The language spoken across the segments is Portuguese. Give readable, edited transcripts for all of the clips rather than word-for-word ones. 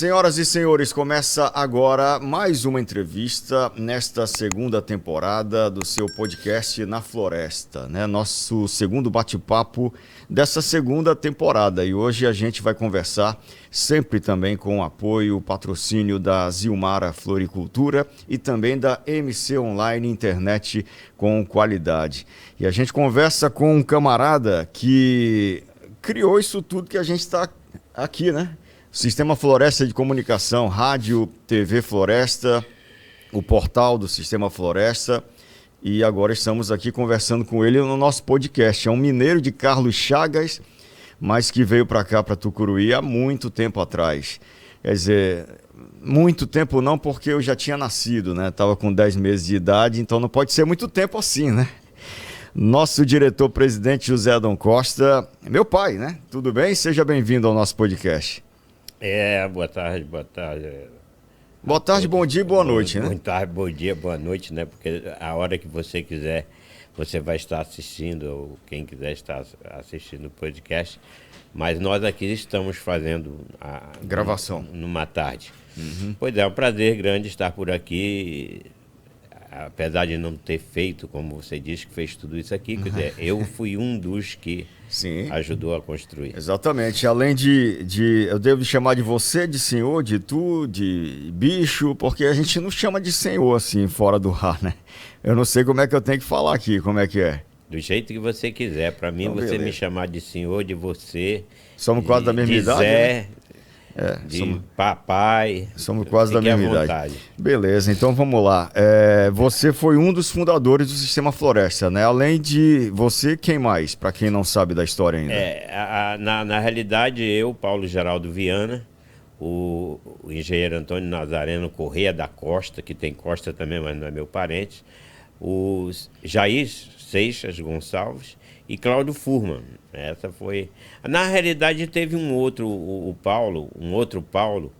Senhoras e senhores, começa agora mais uma entrevista nesta segunda temporada do seu podcast Na Floresta, né? Nosso segundo bate-papo dessa segunda temporada. E hoje a gente vai conversar sempre também com o apoio, o patrocínio da Zilmara Floricultura e também da MC Online Internet com qualidade. E a gente conversa com um camarada que criou isso tudo que a gente está aqui, né? Sistema Floresta de Comunicação, Rádio, TV Floresta, o portal do Sistema Floresta. E agora estamos aqui conversando com ele no nosso podcast. É um mineiro de Carlos Chagas, mas que veio para cá, para Tucuruí, há muito tempo atrás. Quer dizer, muito tempo não, porque eu já tinha nascido, né? Estava com 10 meses de idade, então não pode ser muito tempo assim, né? Nosso diretor-presidente José Adão Costa, meu pai, né? Tudo bem? Seja bem-vindo ao nosso podcast. Boa tarde, boa tarde. Boa tarde, bom dia e boa noite, né? Boa tarde, bom dia, boa noite, né? Porque a hora que você quiser, você vai estar assistindo, ou quem quiser estar assistindo o podcast. Mas nós aqui estamos fazendo a gravação numa tarde. Pois é um prazer grande estar por aqui. Apesar de não ter feito, como você disse, que fez tudo isso aqui, quer dizer, eu fui um dos que ajudou a construir. Exatamente. Além de eu devo chamar de você, de senhor, de tu, de bicho, porque a gente não chama de senhor assim, fora do ar, né? Eu não sei como é que eu tenho que falar aqui, como é que é. Do jeito que você quiser. Para mim, então, você me chamar de senhor, de você... Somos quase da mesma idade, Zé, né? Papai. Somos quase da mesma idade. Beleza, então vamos lá. Você foi um dos fundadores do Sistema Floresta, né? Além de você, quem mais? Para quem não sabe da história ainda. Na realidade, eu, Paulo Geraldo Viana, o engenheiro Antônio Nazareno Correia da Costa, que tem Costa também, mas não é meu parente, o Jair Seixas Gonçalves e Cláudio Furman. Essa foi... Na realidade, teve um outro Paulo,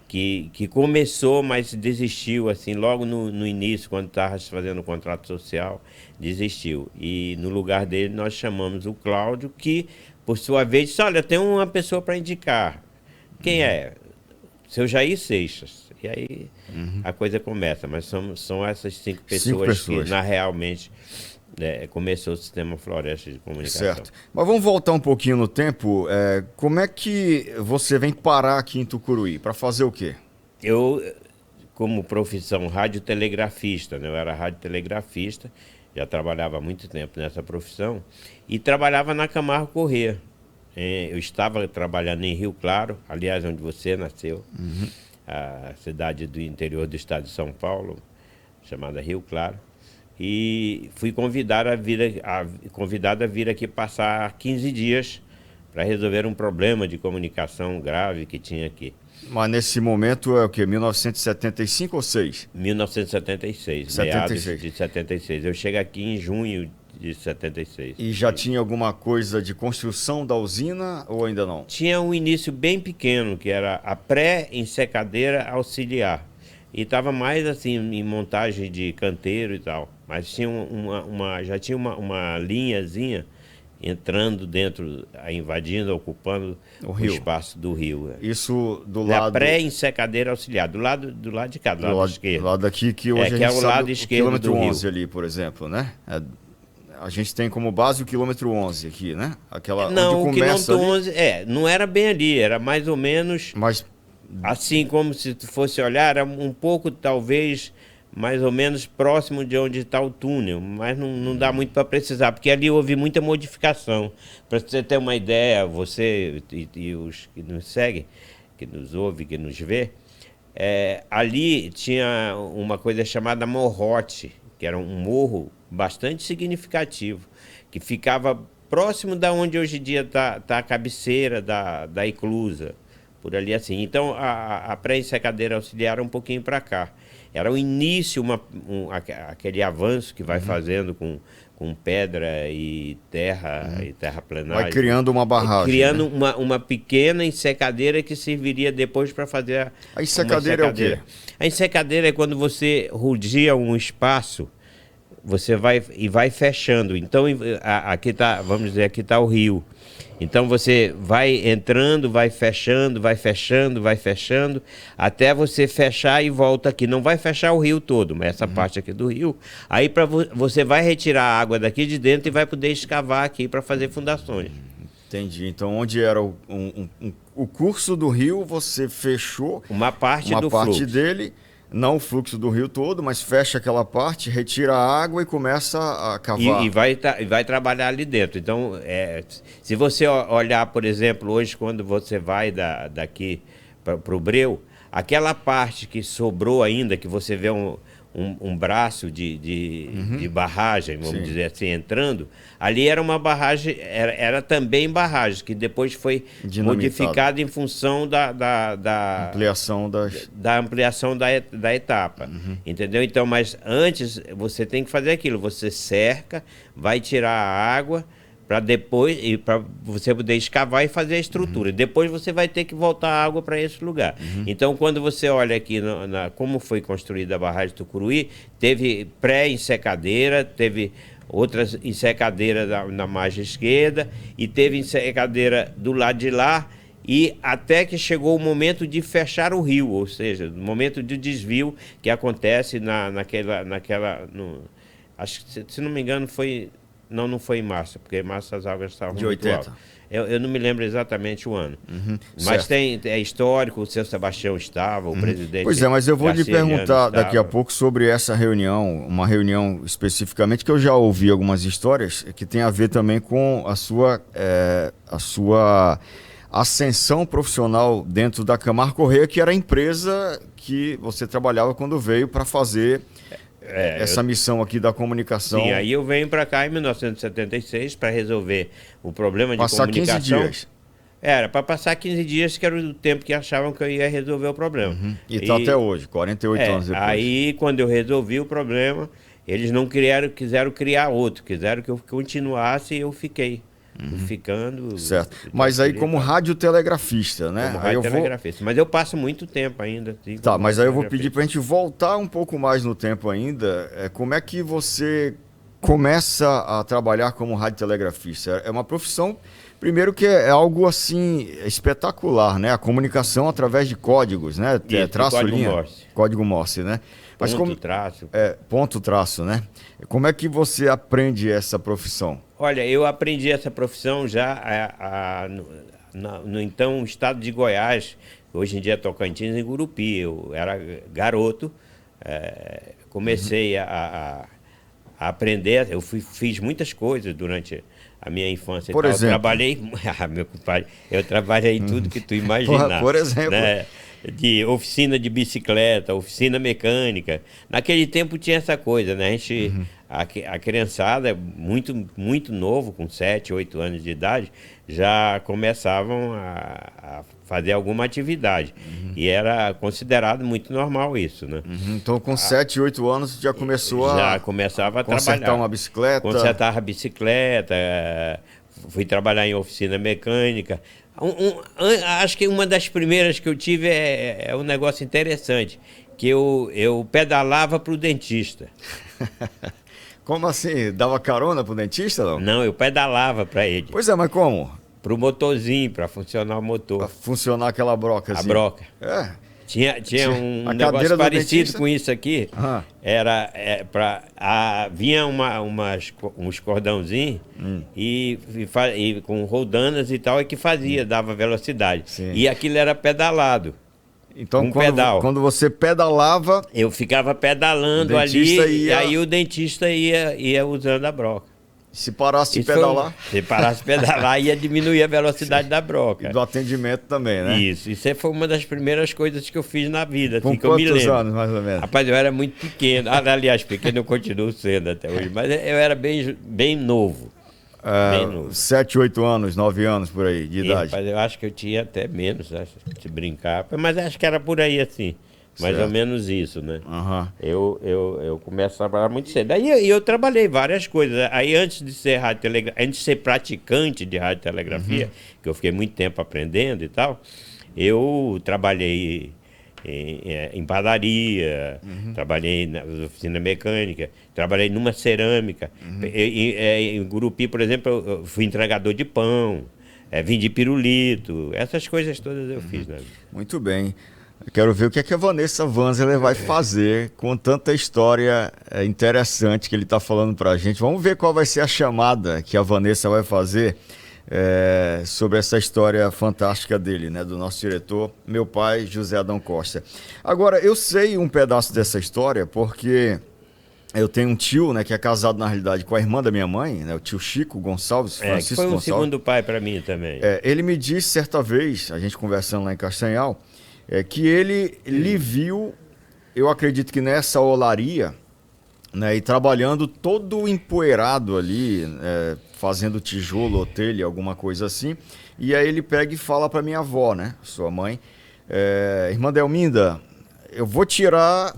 que começou, mas desistiu, assim, logo no início, quando estava fazendo o contrato social, desistiu. E no lugar dele nós chamamos o Cláudio, que, por sua vez, disse, olha, tem uma pessoa para indicar. Quem é? Seu Jair Seixas. E aí a coisa começa, mas são essas cinco pessoas que, realmente... começou o Sistema Floresta de Comunicação. Certo. Mas vamos voltar um pouquinho no tempo. Como é que você vem parar aqui em Tucuruí? Para fazer o quê? Eu, como profissão radiotelegrafista, né? Eu era radiotelegrafista, já trabalhava há muito tempo nessa profissão, e trabalhava na Camargo Corrêa. Eu estava trabalhando em Rio Claro, aliás, onde você nasceu, a cidade do interior do estado de São Paulo, chamada Rio Claro. E fui convidado a vir aqui passar 15 dias para resolver um problema de comunicação grave que tinha aqui. Mas nesse momento é o quê? 1975 ou 6? 1976, meados de 76. Eu cheguei aqui em junho de 76. E já tinha alguma coisa de construção da usina ou ainda não? Tinha um início bem pequeno, que era a pré-ensecadeira auxiliar. E estava mais assim em montagem de canteiro e tal. Mas tinha já tinha uma linhazinha entrando dentro, invadindo, ocupando o espaço do rio. Isso do lado... Da pré-ensecadeira auxiliar, do lado de cá, do lado esquerdo. Do lado daqui, que hoje a gente é o lado esquerdo do quilômetro rio. 11 ali, por exemplo, né? A gente tem como base o quilômetro 11 aqui, né? Não, o quilômetro 11, não era bem ali, era mais ou menos... Assim como se tu fosse olhar, era um pouco, talvez, mais ou menos próximo de onde está o túnel, mas não dá muito para precisar, porque ali houve muita modificação. Para você ter uma ideia, você e os que nos seguem, que nos ouvem, que nos vê, ali tinha uma coisa chamada morrote, que era um morro bastante significativo, que ficava próximo da onde hoje em dia está a cabeceira da Iclusa. Por ali assim. Então, a pré-ensecadeira auxiliar era um pouquinho para cá. Era o início, aquele avanço que vai fazendo com pedra e terraplenagem. Vai criando uma barragem. Criando, né? uma pequena ensecadeira que serviria depois para fazer a ensecadeira. É o quê? A ensecadeira é quando você rodeia um espaço, você vai fechando. Então, aqui está, vamos dizer, aqui está o rio. Então você vai entrando, vai fechando, vai fechando, vai fechando, até você fechar e volta aqui. Não vai fechar o rio todo, mas essa parte aqui do rio. Aí você vai retirar a água daqui de dentro e vai poder escavar aqui para fazer fundações. Entendi. Então, onde era o curso do rio, você fechou uma parte fluxo dele, não o fluxo do rio todo, mas fecha aquela parte, retira a água e começa a cavar. E vai trabalhar ali dentro. Então, se você olhar, por exemplo, hoje, quando você vai daqui para o Breu, aquela parte que sobrou ainda, que você vê um braço de barragem, vamos dizer assim, entrando, ali era uma barragem, era também barragem, que depois foi modificada em função da ampliação da ampliação da etapa. Entendeu? Então, mas antes você tem que fazer aquilo, você cerca, vai tirar a água, para depois, e para você poder escavar e fazer a estrutura. Depois você vai ter que voltar a água para esse lugar. Então, quando você olha aqui como foi construída a barragem do Tucuruí, teve pré-ensecadeira, teve outras ensecadeiras na margem esquerda e teve ensecadeira do lado de lá, e até que chegou o momento de fechar o rio, ou seja, o momento de desvio que acontece acho que, se não me engano, foi... Não foi em março, porque em março as águas estavam de muito 80. altas. Eu não me lembro exatamente o ano. Mas é histórico, o seu Sebastião estava, o presidente... Pois é, mas eu vou lhe perguntar daqui a pouco sobre essa reunião, uma reunião especificamente, que eu já ouvi algumas histórias, que tem a ver também com a sua ascensão profissional dentro da Camargo Corrêa, que era a empresa que você trabalhava quando veio para fazer... essa missão aqui da comunicação. Sim, aí eu venho para cá em 1976 para resolver o problema de passar comunicação. 15 dias. Era para passar 15 dias, que era o tempo que achavam que eu ia resolver o problema. E está até hoje, 48 anos depois. Aí, quando eu resolvi o problema, eles não quiseram criar outro, quiseram que eu continuasse e eu fiquei. Ficando... Certo. Mas aí como radiotelegrafista, né? Como radiotelegrafista. Mas eu passo muito tempo ainda. Assim, tá, mas aí eu vou pedir para a gente voltar um pouco mais no tempo ainda. Como é que você começa a trabalhar como radiotelegrafista? É uma profissão, primeiro, que é algo assim espetacular, né? A comunicação através de códigos, né? Traço, código linha, Morse. Código Morse, né? Mas traço. Ponto, traço, né? Como é que você aprende essa profissão? Olha, eu aprendi essa profissão já no então estado de Goiás, hoje em dia é Tocantins, em Gurupi. Eu era garoto, comecei a aprender, fiz muitas coisas durante a minha infância. Por exemplo? Eu trabalhei, meu compadre, eu trabalhei em tudo que tu imaginar. Por exemplo? Né? De oficina de bicicleta, oficina mecânica. Naquele tempo tinha essa coisa, né? A criançada, muito novo, com 7, 8 anos de idade, já começavam a fazer alguma atividade. E era considerado muito normal isso, né? Então, com 7, 8 anos, já começou já começava a consertar trabalhar. uma bicicleta? Consertava a bicicleta, fui trabalhar em oficina mecânica. Acho que uma das primeiras que eu tive é um negócio interessante, que eu pedalava para o dentista. Como assim? Dava carona pro dentista, não? Não, eu pedalava para ele. Pois é, mas como? Pro motorzinho, para funcionar o motor. Para funcionar aquela broca assim. A broca. Tinha um negócio parecido com isso aqui. Vinha uns cordãozinhos e com roldanas e tal, que dava velocidade. Sim. E aquilo era pedalado. Então, quando você pedalava... Eu ficava pedalando ali, e aí o dentista ia usando a broca. Se parasse de pedalar? Se parasse de pedalar, ia diminuir a velocidade da broca. E do atendimento também, né? Isso foi uma das primeiras coisas que eu fiz na vida. Com assim, quantos anos, mais ou menos? Rapaz, eu era muito pequeno. Aliás, pequeno eu continuo sendo até hoje, mas eu era bem novo. 7, 8 anos, 9 anos por aí, de idade. Rapaz, eu acho que eu tinha até menos, se brincar. Mas acho que era por aí assim. Mais ou menos isso, né? Eu começo a trabalhar muito cedo. Aí eu trabalhei várias coisas. Aí antes de ser praticante de radiotelegrafia, que eu fiquei muito tempo aprendendo e tal, eu trabalhei em padaria, trabalhei na oficina mecânica, trabalhei numa cerâmica. Em Gurupi, por exemplo, eu fui entregador de pão. vendi pirulito, essas coisas todas eu fiz, né? Muito bem. Eu quero ver o que é que a Vanessa Vanzeler vai fazer com tanta história interessante que ele está falando para a gente. Vamos ver qual vai ser a chamada que a Vanessa vai fazer sobre essa história fantástica dele, né, do nosso diretor, meu pai, José Adão Costa. Agora, eu sei um pedaço dessa história porque eu tenho um tio, né, que é casado na realidade com a irmã da minha mãe, né, o tio Chico Gonçalves, Francisco que foi um Gonçalves. segundo pai para mim também. Ele me disse certa vez, a gente conversando lá em Castanhal, que ele lhe viu, eu acredito que nessa olaria, né, e trabalhando todo empoeirado ali, fazendo tijolo ou telha, alguma coisa assim. E aí ele pega e fala para minha avó, né, sua mãe, irmã Delminda, eu vou tirar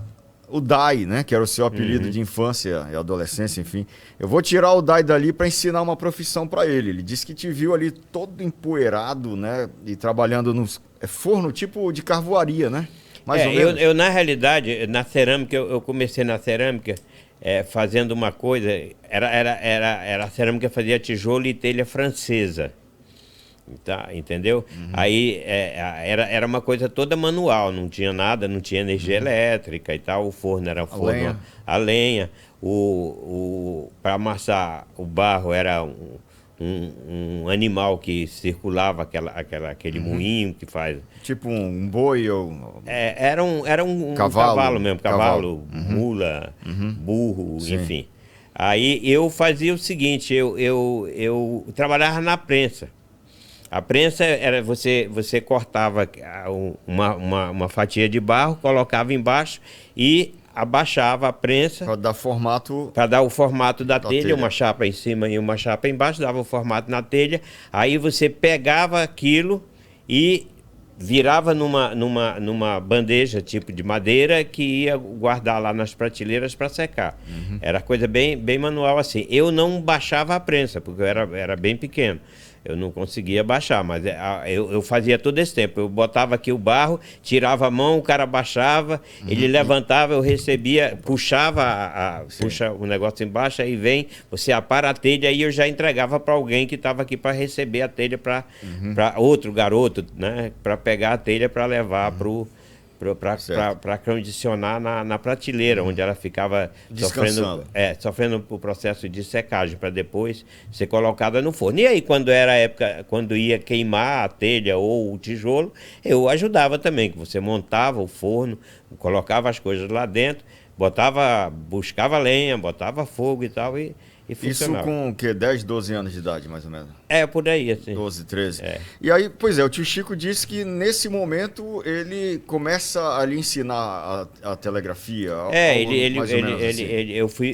o Dai, né, que era o seu apelido de infância e adolescência, enfim. Eu vou tirar o Dai dali para ensinar uma profissão para ele. Ele disse que te viu ali todo empoeirado, né, e trabalhando nos forno tipo de carvoaria, né? Mais ou menos. Eu, na realidade, na cerâmica, eu comecei na cerâmica fazendo uma coisa, era a cerâmica fazia tijolo e telha francesa. Tá, entendeu? Aí era uma coisa toda manual, não tinha nada, não tinha energia elétrica e tal, o forno era forno a lenha, para amassar o barro era um animal que circulava aquele moinho que faz. Tipo um boi ou. Era um cavalo mesmo, mula, burro, Sim. Enfim. Aí eu fazia o seguinte, eu trabalhava na prensa. A prensa era você cortava uma fatia de barro, colocava embaixo e abaixava a prensa. Para dar formato. Para dar o formato da telha, uma chapa em cima e uma chapa embaixo, dava o formato na telha. Aí você pegava aquilo e virava numa bandeja tipo de madeira que ia guardar lá nas prateleiras para secar. Era coisa bem manual assim. Eu não baixava a prensa, porque eu era bem pequeno. Eu não conseguia baixar, mas eu fazia todo esse tempo. Eu botava aqui o barro, tirava a mão, o cara baixava, ele levantava, eu recebia, puxa o negócio embaixo, aí vem, você apara a telha, aí eu já entregava para alguém que estava aqui para receber a telha para outro garoto, né? Para pegar a telha para levar para condicionar na prateleira, onde ela ficava sofrendo o processo de secagem, para depois ser colocada no forno. E aí, quando era a época, quando ia queimar a telha ou o tijolo, eu ajudava também, que você montava o forno, colocava as coisas lá dentro, buscava lenha, botava fogo e tal, e funcionava. Isso com o quê? 10, 12 anos de idade, mais ou menos? Por aí, assim. 12, 13. E aí, pois o tio Chico disse que nesse momento ele começa a lhe ensinar a telegrafia.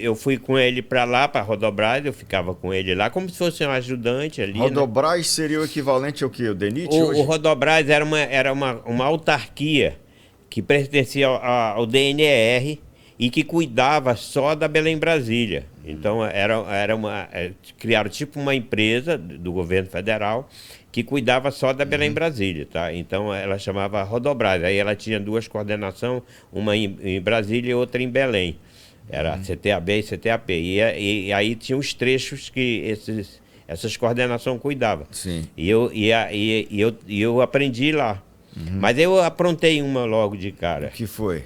Eu fui com ele para lá, para Rodobras, eu ficava com ele lá, como se fosse um ajudante ali. Rodobras, né? Seria o equivalente ao quê? O DENIT? O Rodobras era uma autarquia que pertencia ao DNR, e que cuidava só da Belém Brasília. Então criaram tipo uma empresa do governo federal que cuidava só da Belém Brasília, tá? Então ela chamava Rodobras. Aí ela tinha duas coordenações, uma em Brasília e outra em Belém. Era CTAB e CTAP. E aí tinha os trechos que essas coordenações cuidavam. Sim. E eu aprendi lá. Mas eu aprontei uma logo de cara. O que foi?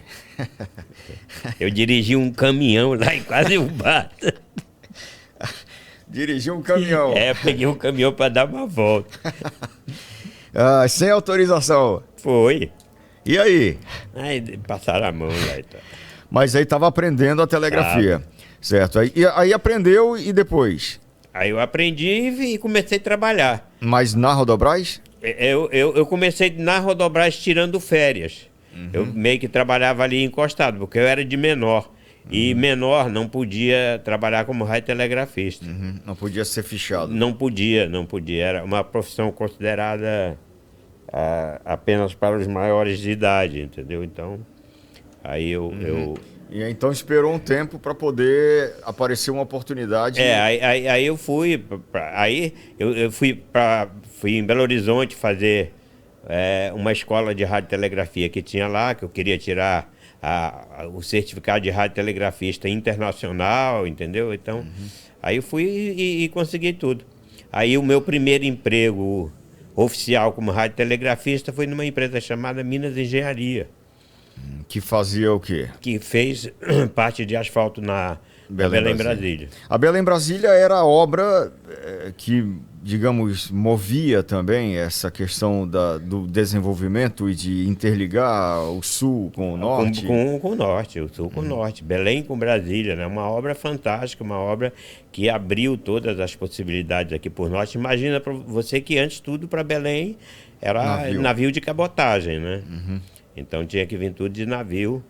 Eu dirigi um caminhão lá e quase eu bato. Dirigiu um caminhão? Peguei um caminhão para dar uma volta. Sem autorização? Foi. E aí? Aí passaram a mão lá e tal. Mas aí estava aprendendo a telegrafia, certo? Aí aprendeu e depois? Aí eu aprendi e comecei a trabalhar. Mas na Rodobras? Eu comecei na Rodobras tirando férias. Eu meio que trabalhava ali encostado, porque eu era de menor. E menor não podia trabalhar como radiotelegrafista. Não podia ser fichado. Não podia. Era uma profissão considerada apenas para os maiores de idade, entendeu? Então, aí E então esperou um tempo para poder aparecer uma oportunidade. Aí eu fui. Eu fui em Belo Horizonte fazer uma escola de radiotelegrafia que tinha lá, que eu queria tirar o certificado de radiotelegrafista internacional, entendeu? Então, aí eu fui e consegui tudo. Aí o meu primeiro emprego oficial como radiotelegrafista foi numa empresa chamada Minas Engenharia. Que fazia o quê? Que fez parte de asfalto na Belém, Brasília. A Belém Brasília era a obra que, digamos, movia também essa questão do desenvolvimento e de interligar o sul com o norte? Com o norte, o sul com o norte. Belém com Brasília, né? Uma obra fantástica, uma obra que abriu todas as possibilidades aqui por norte. Imagina para você que antes tudo para Belém era navio de cabotagem, né? Então tinha que vir tudo de navio.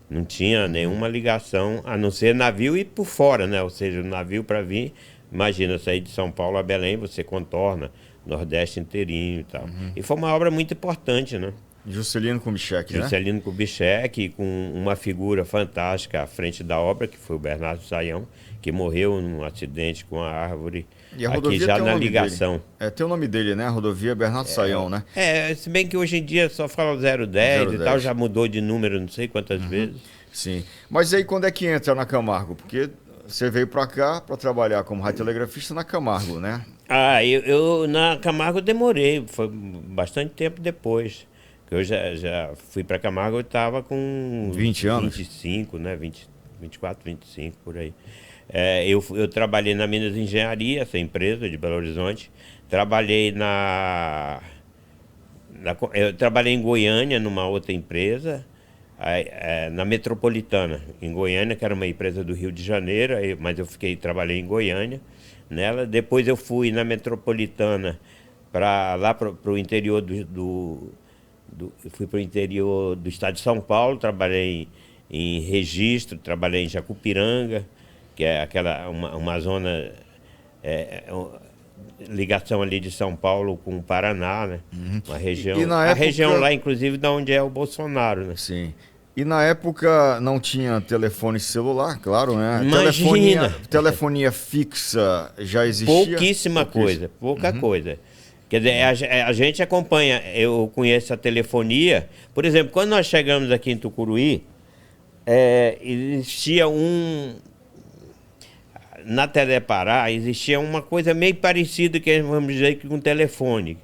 Não tinha nenhuma ligação, a não ser navio e por fora, né? Ou seja, o navio para vir, imagina, sair de São Paulo a Belém, você contorna o Nordeste inteirinho e tal. E foi uma obra muito importante, né? Juscelino Kubitschek, né? Juscelino Kubitschek, com uma figura fantástica à frente da obra, que foi o Bernardo Sayão, que morreu num acidente com a árvore, e a aqui já na ligação. Tem o nome dele, né? A rodovia Bernardo Sayão, né? Se bem que hoje em dia só fala 010 e tal, já mudou de número não sei quantas vezes. Sim. Mas aí quando é que entra na Camargo? Porque você veio para cá para trabalhar como radiotelegrafista na Camargo, né? Eu na Camargo demorei, foi bastante tempo depois. Eu já fui para Camargo, eu estava com 20 anos? 25, né? 24, 25, por aí. Eu trabalhei na Minas Engenharia, essa empresa de Belo Horizonte. Eu trabalhei em Goiânia, numa outra empresa, na Metropolitana, em Goiânia, que era uma empresa do Rio de Janeiro, mas eu trabalhei em Goiânia nela. Depois eu fui na Metropolitana lá para o interior fui para o interior do estado de São Paulo, trabalhei em Registro, trabalhei em Jacupiranga, que é uma zona, ligação ali de São Paulo com o Paraná, né? Uma região, região lá, inclusive, de onde é o Bolsonaro, né? Sim. E na época não tinha telefone celular, claro, né? Imagina. Telefonia fixa já existia? Pouca coisa. Quer dizer, a gente acompanha, eu conheço a telefonia. Por exemplo, quando nós chegamos aqui em Tucuruí, existia na Telepará, existia uma coisa meio parecida, que vamos dizer, com o telefone.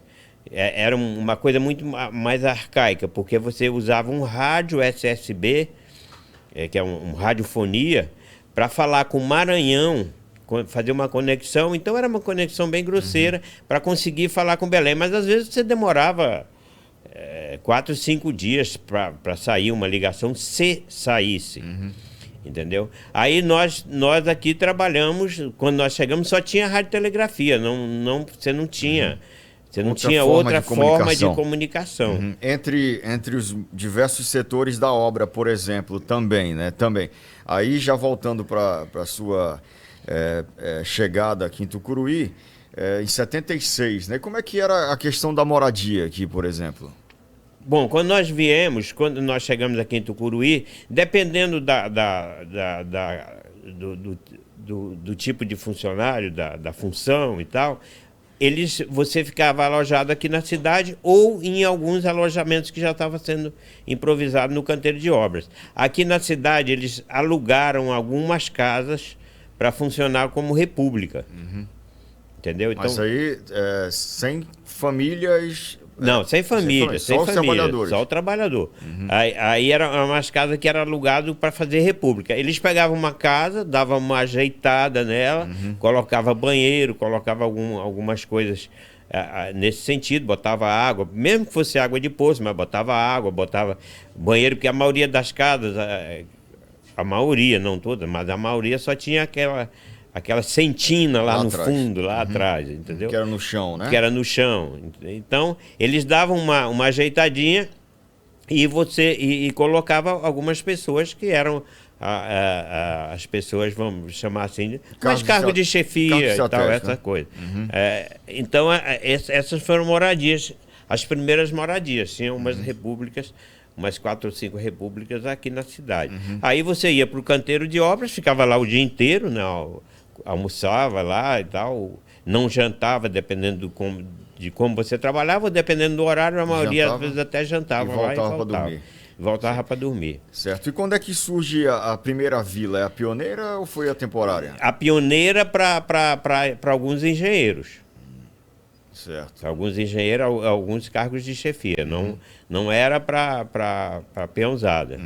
Era uma coisa muito mais arcaica, porque você usava um rádio SSB, que é um radiofonia, para falar com o Maranhão, fazer uma conexão. Então era uma conexão bem grosseira para conseguir falar com Belém, mas às vezes você demorava 4, 5 dias para sair uma ligação, se saísse. Entendeu? Aí nós aqui trabalhamos, quando nós chegamos só tinha radiotelegrafia, você não tinha outra forma de comunicação. Entre os diversos setores da obra, por exemplo, também, né? Também. Aí já voltando para a sua chegada aqui em Tucuruí, em 76, né? Como é que era a questão da moradia aqui, por exemplo? Bom, quando nós chegamos aqui em Tucuruí, dependendo do tipo de funcionário, da função e tal, você ficava alojado aqui na cidade ou em alguns alojamentos que já estavam sendo improvisados no canteiro de obras. Aqui na cidade, eles alugaram algumas casas para funcionar como república. Entendeu? Então, mas aí, sem famílias... Não, sem família, só os trabalhadores. Só o trabalhador. Aí era umas casas que eram alugadas para fazer república. Eles pegavam uma casa, davam uma ajeitada nela, colocava banheiro, colocava algumas coisas nesse sentido, botava água, mesmo que fosse água de poço, mas botava água, botava banheiro, porque a maioria das casas, a maioria, não todas, mas a maioria só tinha aquela sentina lá no atrás. Fundo, lá atrás, entendeu? Que era no chão, né? Que era no chão. Então, eles davam uma ajeitadinha e colocava algumas pessoas que eram as pessoas, vamos chamar assim, mais cargo de chefia e tal, essa coisa. Então, essas foram moradias, as primeiras moradias. Tinha umas repúblicas, umas 4 ou 5 repúblicas aqui na cidade. Aí você ia para o canteiro de obras, ficava lá o dia inteiro, né? Almoçava lá e tal, não jantava, dependendo de como você trabalhava, ou dependendo do horário, a maioria às vezes até jantava lá e voltava para dormir. Voltava para dormir. Certo. E quando é que surge a primeira vila? É a pioneira ou foi a temporária? A pioneira para alguns engenheiros. Certo. Alguns engenheiros, alguns cargos de chefia. Não era para peãozada.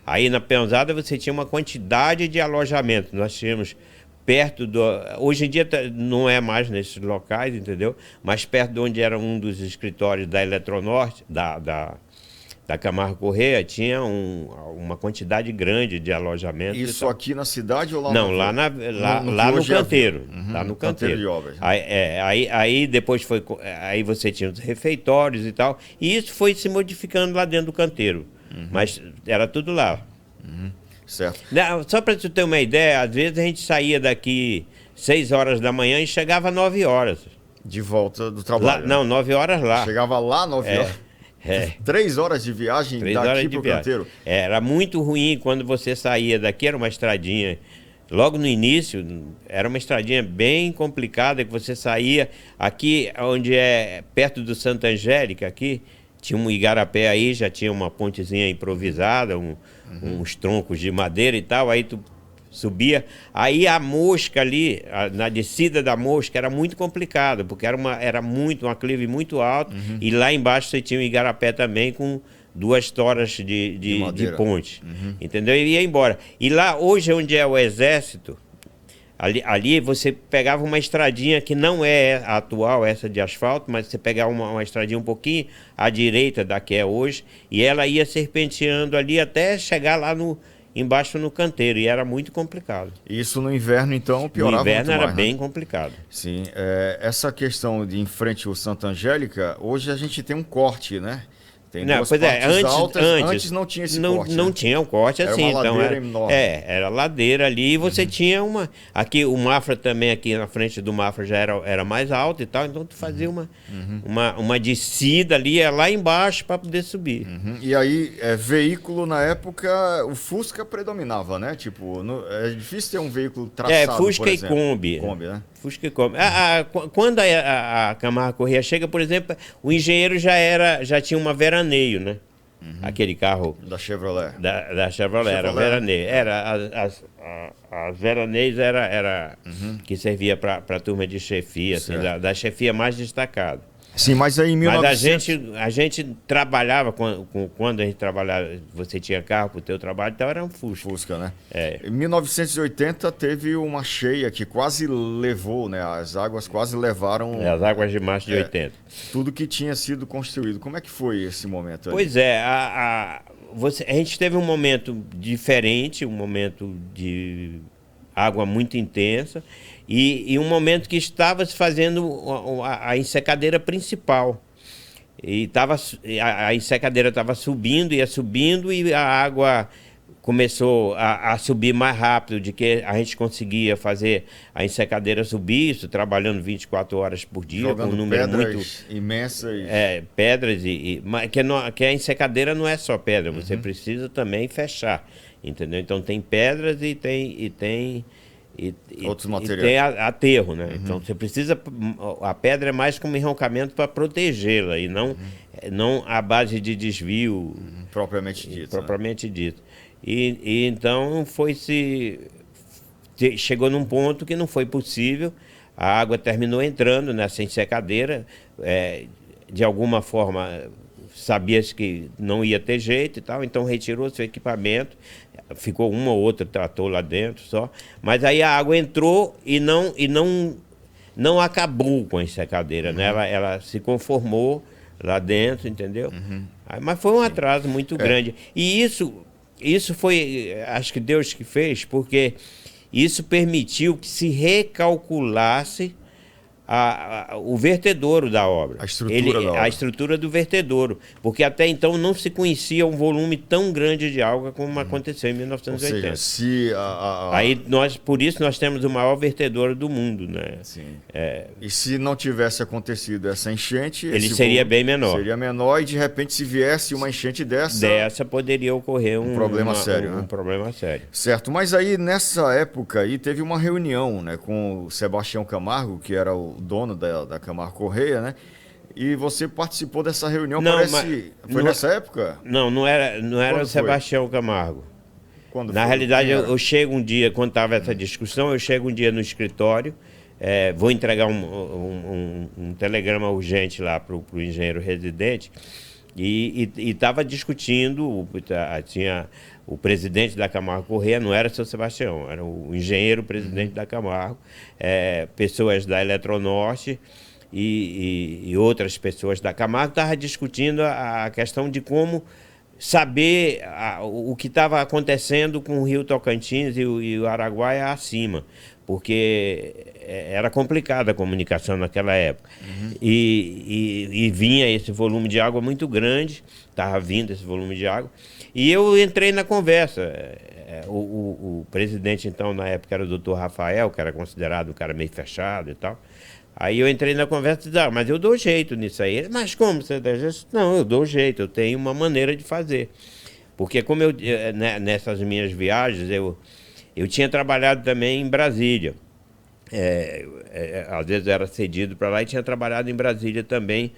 Aí na peãozada você tinha uma quantidade de alojamento. Nós tínhamos perto do... Hoje em dia não é mais nesses locais, entendeu? Mas perto de onde era um dos escritórios da Eletronorte, da Camargo Corrêa, tinha uma quantidade grande de alojamentos. Isso aqui na cidade ou lá Não, lá no canteiro. Lá no canteiro de obras. Aí depois foi... Aí você tinha os refeitórios e tal. E isso foi se modificando lá dentro do canteiro. Mas era tudo lá. Certo. Só para você ter uma ideia, às vezes a gente saía daqui 6 horas da manhã e chegava 9 horas. De volta do trabalho. Não, 9 horas lá. Chegava lá 9 horas. 3 horas de viagem daqui pro canteiro. Era muito ruim quando você saía daqui, era uma estradinha. Logo no início, era uma estradinha bem complicada, que você saía aqui, onde é perto do Santa Angélica, aqui, tinha um igarapé aí, já tinha uma pontezinha improvisada, uns troncos de madeira e tal, aí tu subia. Aí a mosca ali, na descida da mosca, era muito complicado, porque era um aclive muito alto, e lá embaixo você tinha um igarapé também com 2 toras de ponte, entendeu? E ia embora. E lá, hoje, onde é o Exército, ali você pegava uma estradinha que não é a atual, essa de asfalto, mas você pegava uma estradinha um pouquinho à direita da que é hoje, e ela ia serpenteando ali até chegar lá embaixo no canteiro, e era muito complicado. Isso no inverno, então, piorava muito mais. No inverno era bem complicado. Sim. Essa questão de em frente ao Santa Angélica, hoje a gente tem um corte, né? Tem duas partes altas. Antes não tinha esse corte. Não tinha um corte assim. Era uma ladeira enorme. Era ladeira ali, e você tinha uma... Aqui, o Mafra também, aqui na frente do Mafra já era mais alto e tal, então tu fazia uma descida ali, lá embaixo para poder subir. E aí, veículo na época, o Fusca predominava, né? Tipo, é difícil ter um veículo traçado, Fusca por exemplo. e Kombi. Kombi, né? Fusca e Kombi. Quando a Camargo Corrêa chega, por exemplo, o engenheiro já tinha uma veraneio, né? Aquele carro... Da Chevrolet. Da Chevrolet, era veraneio. As veraneios era que servia para a turma de chefia, assim, da chefia mais destacada. Sim, mas aí em 1900... Mas a gente trabalhava, quando a gente trabalhava, você tinha carro para o teu trabalho, então era um Fusca. Fusca, né? Em 1980 teve uma cheia que quase levou, né? As águas quase levaram... As águas de março de 80. Tudo que tinha sido construído. Como é que foi esse momento ali? Pois é, a gente teve um momento diferente, um momento de água muito intensa, e um momento que estava se fazendo a ensecadeira principal. E a ensecadeira estava subindo, ia subindo, e a água começou a subir mais rápido de que a gente conseguia fazer a ensecadeira subir, isso trabalhando 24 horas por dia, jogando com um número pedras muito imensas. Pedras, mas que a ensecadeira não é só pedra, você precisa também fechar, entendeu? Então tem pedras e tem outros materiais. E tem aterro, né? Então você precisa... A pedra é mais como enroncamento para protegê-la, e não a base de desvio propriamente dito. Propriamente dito. E então chegou num ponto que não foi possível, a água terminou entrando nessa ensecadeira, de alguma forma sabia-se que não ia ter jeito e tal, então retirou seu equipamento, ficou uma ou outra trator lá dentro só, mas aí a água entrou e não acabou com a ensecadeira, né? Ela se conformou lá dentro, entendeu? Mas foi um atraso muito grande. E isso foi, acho que Deus que fez, porque isso permitiu que se recalculasse o vertedouro da obra. A estrutura do vertedouro. Porque até então não se conhecia um volume tão grande de água como aconteceu em 1980. Ou seja, por isso nós temos o maior vertedouro do mundo, né? Sim. E se não tivesse acontecido essa enchente... Ele seria bem menor. Seria menor, e de repente se viesse uma enchente dessa... poderia ocorrer um problema sério. Um problema sério. Certo, mas aí nessa época aí teve uma reunião, né, com o Sebastião Camargo, que era o dono da Camargo Corrêa, né? E você participou dessa reunião, foi nessa época? Não era o Sebastião Camargo. Quando Na realidade, eu chego um dia, quando estava essa discussão, eu chego um dia no escritório, vou entregar um telegrama urgente lá para o engenheiro residente, e estava discutindo, tinha o presidente da Camargo Corrêa, não era o seu Sebastião, era o engenheiro presidente da Camargo, pessoas da Eletronorte e outras pessoas da Camargo estavam discutindo a questão de como saber o que estava acontecendo com o Rio Tocantins e o Araguaia acima, porque era complicada a comunicação naquela época. E vinha esse volume de água muito grande, estava vindo esse volume de água, e eu entrei na conversa. O presidente, então, na época, era o doutor Rafael, que era considerado um cara meio fechado e tal. Aí eu entrei na conversa e disse, mas eu dou jeito nisso aí. Ele, mas como você dá jeito? Não, eu dou jeito, eu tenho uma maneira de fazer. Porque como nessas minhas viagens, eu tinha trabalhado também em Brasília. Às vezes era cedido para lá e tinha trabalhado em Brasília também.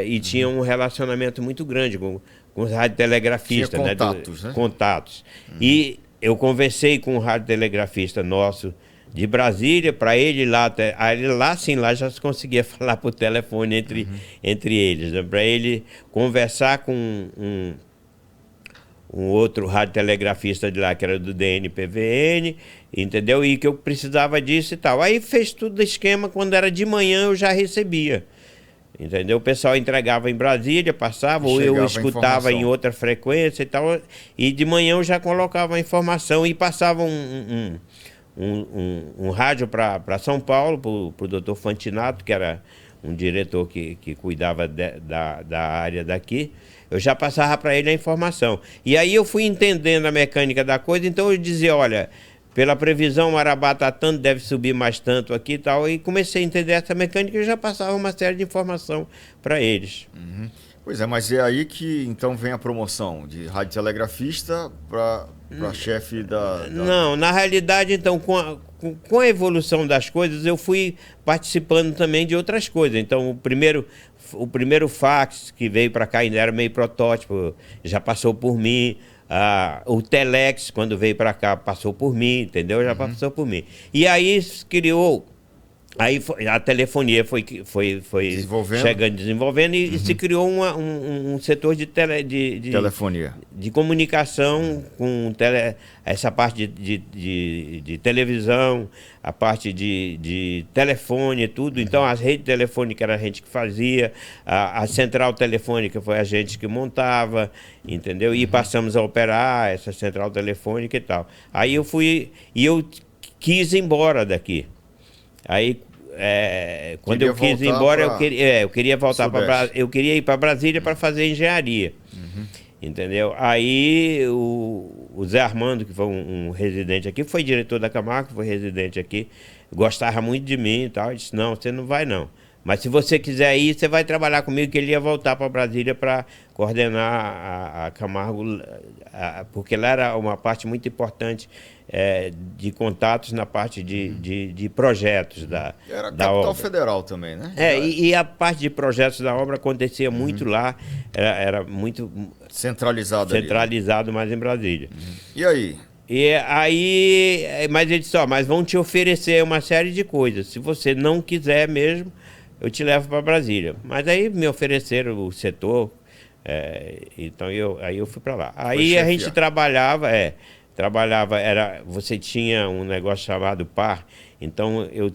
E tinha um relacionamento muito grande com os radiotelegrafistas. Tinha contatos, né? Contatos. E eu conversei com um radiotelegrafista nosso de Brasília, para ele lá, lá já se conseguia falar por telefone entre eles, né? Para ele conversar com um outro radiotelegrafista de lá, que era do DNPVN, entendeu? E que eu precisava disso e tal. Aí fez tudo esquema, quando era de manhã eu já recebia, entendeu? O pessoal entregava em Brasília, passava, ou eu escutava em outra frequência e tal, e de manhã eu já colocava a informação e passava um rádio para São Paulo, para o doutor Fantinato, que era um diretor que cuidava da área daqui. Eu já passava para ele a informação. E aí eu fui entendendo a mecânica da coisa, então eu dizia, olha, pela previsão, o Marabá está tanto, deve subir mais tanto aqui e tal, e comecei a entender essa mecânica e eu já passava uma série de informação para eles. Pois é, mas é aí que então vem a promoção de radiotelegrafista para chefe da... Não, na realidade, então, com a evolução das coisas, eu fui participando também de outras coisas. Então, o primeiro fax que veio para cá ainda era meio protótipo, já passou por mim. O Telex, quando veio para cá, passou por mim, entendeu? Já passou por mim. E aí criou... Aí a telefonia foi desenvolvendo e se criou um setor de telefonia, de comunicação com essa parte de televisão, a parte de telefone e tudo. Então as redes telefônicas era a gente que fazia, a central telefônica foi a gente que montava, entendeu? E passamos a operar essa central telefônica e tal. Aí eu quis ir embora daqui. Aí, quando eu quis ir embora, eu queria voltar para eu queria ir para Brasília para fazer engenharia, entendeu? Aí o Zé Armando, que foi um residente aqui, foi diretor da Camargo, foi residente aqui, gostava muito de mim e tal, disse, não, você não vai não. Mas se você quiser ir, você vai trabalhar comigo, que ele ia voltar para Brasília para coordenar a Camargo, porque lá era uma parte muito importante de contatos na parte de projetos da obra. Era capital federal também, né? E a parte de projetos da obra acontecia muito lá, era muito centralizado mais em Brasília. E aí? E aí, mas ele disse, mas vão te oferecer uma série de coisas. Se você não quiser mesmo, eu te levo para Brasília. Mas aí me ofereceram o setor, então aí eu fui para lá. Aí a gente trabalhava, você tinha um negócio chamado par, então eu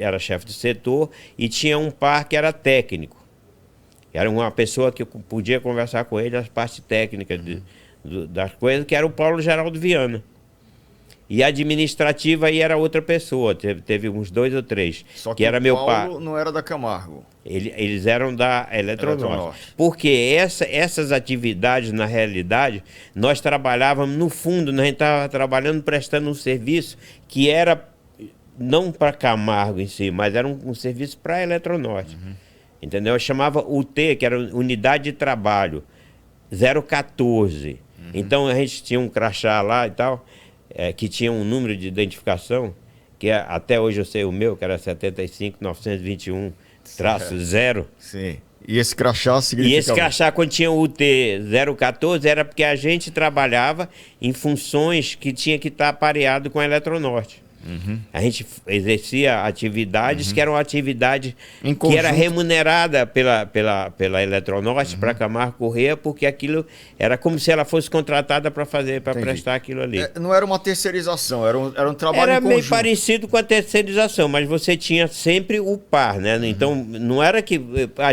era chefe do setor e tinha um par que era técnico. Era uma pessoa que eu podia conversar com ele as partes técnicas das coisas, que era o Paulo Geraldo Viana. E a administrativa aí era outra pessoa, teve uns 2 ou 3. Só que era meu pai. Paulo não era da Camargo. Eles eram da Eletronorte. Porque essas atividades, na realidade, nós trabalhávamos, no fundo, a gente estava trabalhando, prestando um serviço que era, não para Camargo em si, mas era um serviço para a Eletronorte. Entendeu? Eu chamava UT, que era Unidade de Trabalho, 014. Então a gente tinha um crachá lá e tal, que tinha um número de identificação, que até hoje eu sei o meu, que era 75921-0. Sim. E esse crachá significa... E esse crachá, quando tinha o UT 014, era porque a gente trabalhava em funções que tinha que estar apareado com a Eletronorte. A gente exercia atividades que eram atividades que era remunerada pela Eletronorte para Camargo Corrêa, porque aquilo era como se ela fosse contratada para prestar aquilo ali. Não era uma terceirização, era um trabalho Era em conjunto. meio parecido com a terceirização, mas você tinha sempre o par, né? Então, não era que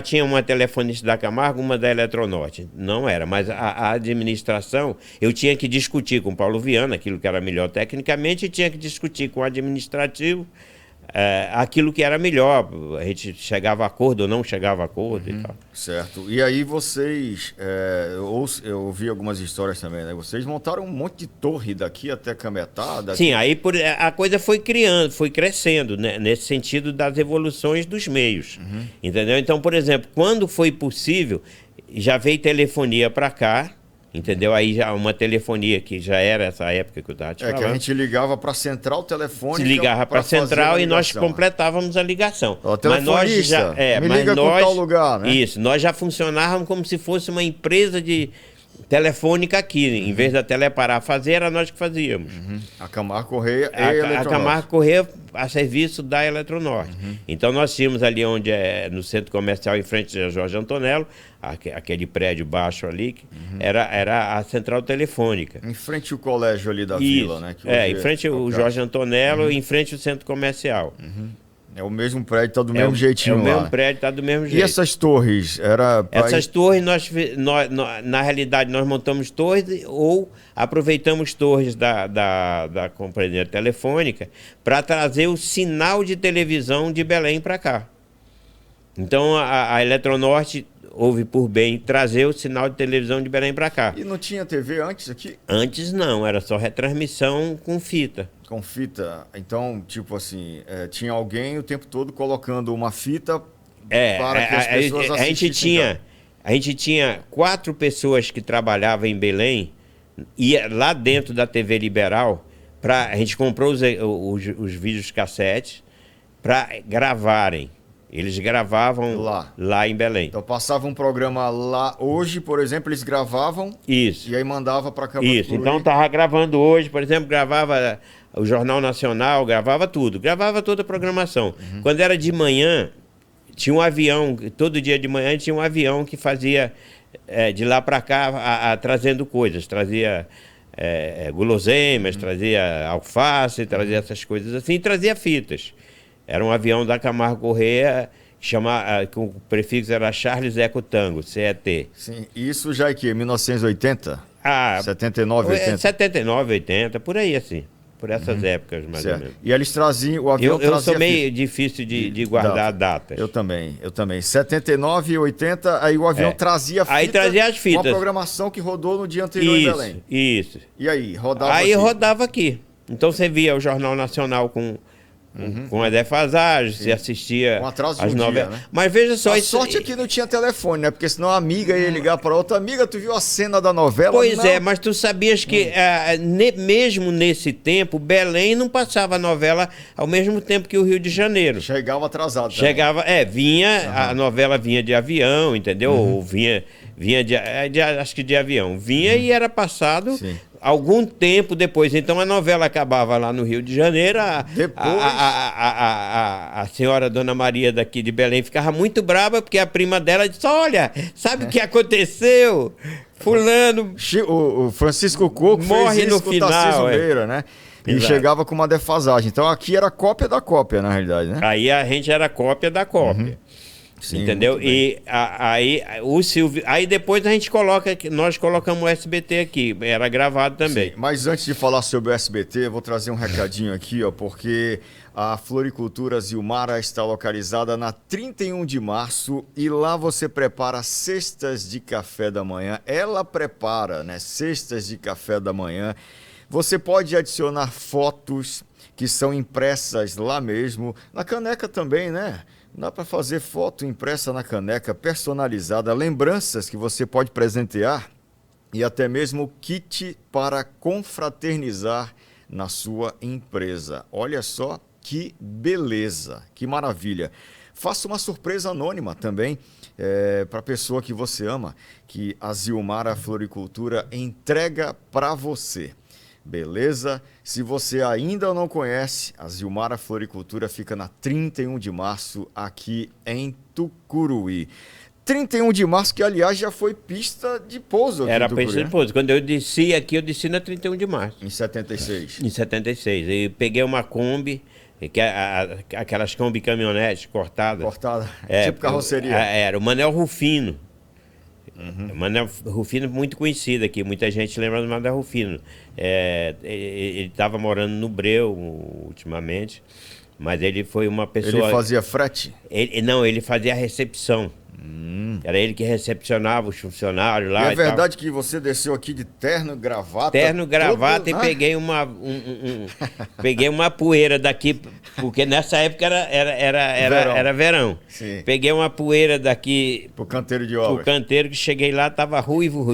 tinha uma telefonista da Camargo, uma da Eletronorte. Não era, mas a administração, eu tinha que discutir com o Paulo Viana, aquilo que era melhor tecnicamente, e tinha que discutir com o administrativo aquilo que era melhor. A gente chegava a acordo ou não chegava a acordo e tal. Certo. E aí vocês, eu ouvi algumas histórias também, né? Vocês montaram um monte de torre daqui até Cametá. Sim, aí a coisa foi crescendo, né? Nesse sentido das evoluções dos meios. Entendeu? Então, por exemplo, quando foi possível, já veio telefonia para cá. Entendeu? Aí já uma telefonia que já era essa época que eu estava te falando. Que a gente ligava para a central telefônica. Ligava para a central e nós completávamos a ligação. Mas nós já me liga com tal lugar, né? Isso, nós já funcionávamos como se fosse uma empresa de telefônica aqui. Em vez da Telepará fazer, era nós que fazíamos. A Camargo Corrêa e a Eletronorte. A Camargo Corrêa a serviço da Eletronorte. Então nós tínhamos ali onde no centro comercial, em frente a Jorge Antonello, aquele prédio baixo ali, era a central telefônica. Em frente ao colégio ali da vila, né? Em frente ao Jorge Antonello, em frente ao centro comercial. É o mesmo prédio, tá do mesmo jeitinho lá. É o mesmo prédio, tá do mesmo jeito. E essas torres? Essas torres, na realidade, nós montamos torres ou aproveitamos torres da companhia telefônica para trazer o sinal de televisão de Belém para cá. Então, a Eletronorte houve por bem trazer o sinal de televisão de Belém para cá. E não tinha TV antes aqui? Antes não, era só retransmissão com fita. Com fita. Então, tipo assim, tinha alguém o tempo todo colocando uma fita para que as pessoas assistissem. A gente tinha 4 pessoas que trabalhavam em Belém, e lá dentro da TV Liberal, a gente comprou os vídeos cassetes para gravarem. Eles gravavam lá em Belém. Então passava um programa lá hoje, por exemplo, eles gravavam. Isso. E aí mandava para Camargo. Isso. Então estava gravando hoje, por exemplo, gravava o Jornal Nacional, gravava tudo, gravava toda a programação. Quando era de manhã, tinha um avião, todo dia de manhã tinha um avião que fazia de lá para cá trazendo coisas, trazia guloseimas, trazia alface, trazia essas coisas assim, e trazia fitas. Era um avião da Camargo Corrêa, com o prefixo era Charles Eco Tango, CET. Sim, isso já é que 1980? 79, 80? 79, 80, por aí assim. Por essas épocas, mais ou menos. E eles traziam, o avião trazia... Eu sou meio difícil de guardar datas. Eu também. 79 e 80, aí o avião trazia fita. Aí trazia as fitas. Uma programação que rodou no dia anterior em Belém. Isso. E aí, rodava aqui? Aí rodava aqui. Então você via o Jornal Nacional com a defasagem, se assistia às novelas. Né? Mas veja só... A sorte é que não tinha telefone, né? Porque senão a amiga ia ligar para outra amiga, tu viu a cena da novela? Pois mas tu sabias que mesmo nesse tempo, Belém não passava a novela ao mesmo tempo que o Rio de Janeiro. Chegava atrasado. Chegava, a novela vinha de avião, entendeu? Ou vinha acho que de avião. Vinha e era passado... Sim. Algum tempo depois, então a novela acabava lá no Rio de Janeiro, a senhora Dona Maria daqui de Belém ficava muito brava porque a prima dela disse, olha, sabe o que aconteceu? Fulano... O Francisco Coco morre no final. Né? E chegava com uma defasagem. Então aqui era cópia da cópia, na realidade, né? Aí a gente era cópia da cópia. Sim, entendeu? E o Silvio. Aí depois a gente nós colocamos o SBT aqui, era gravado também. Sim, mas antes de falar sobre o SBT, eu vou trazer um recadinho aqui, porque a Floricultura Zilmara está localizada na 31 de março e lá você prepara cestas de café da manhã. Ela prepara, né, cestas de café da manhã. Você pode adicionar fotos que são impressas lá mesmo, na caneca também, né? Dá para fazer foto impressa na caneca, personalizada, lembranças que você pode presentear e até mesmo kit para confraternizar na sua empresa. Olha só que beleza, que maravilha. Faça uma surpresa anônima também para a pessoa que você ama, que a Zilmara Floricultura entrega para você. Beleza? Se você ainda não conhece, a Zilmara Floricultura fica na 31 de março, aqui em Tucuruí. 31 de março, que aliás já foi pista de pouso aqui. Era pista de pouso. Quando eu desci aqui, eu desci na 31 de março. Em 76. Em 76. E peguei uma Kombi, que aquelas Kombi caminhonetes cortadas. Cortada, tipo carroceria. Era o Manel Rufino. O Manel Rufino muito conhecido aqui, muita gente lembra do Manel Rufino. Ele estava morando no Breu ultimamente, mas ele foi uma pessoa... Ele fazia frete? Não, ele fazia a recepção. Era ele que recepcionava os funcionários lá. E é verdade que você desceu aqui de terno, gravata? Terno, gravata e peguei peguei uma poeira daqui, porque nessa época era verão. Sim. Peguei uma poeira daqui pro canteiro de obra. Pro canteiro, que cheguei lá, tava ruivo.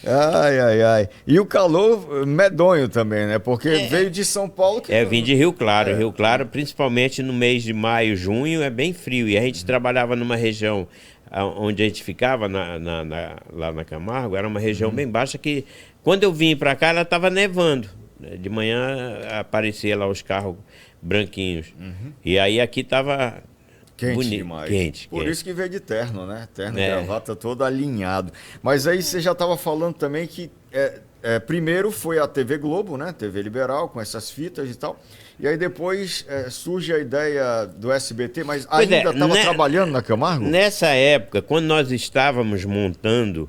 Ai. E o calor medonho também, né? Porque veio de São Paulo. Vim de Rio Claro. Rio Claro, principalmente no mês de maio, junho, é bem frio. E a gente trabalhava numa região onde a gente ficava, lá na Camargo, era uma região bem baixa que, quando eu vim para cá, ela estava nevando. De manhã aparecia lá os carros branquinhos. E aí aqui estava... Quente demais. Quente. Isso que veio de terno, né? Terno e gravata todo alinhado. Mas aí você já estava falando também que primeiro foi a TV Globo, né? TV liberal, com essas fitas e tal. E aí depois surge a ideia do SBT, mas ainda estava trabalhando na Camargo? Nessa época, quando nós estávamos montando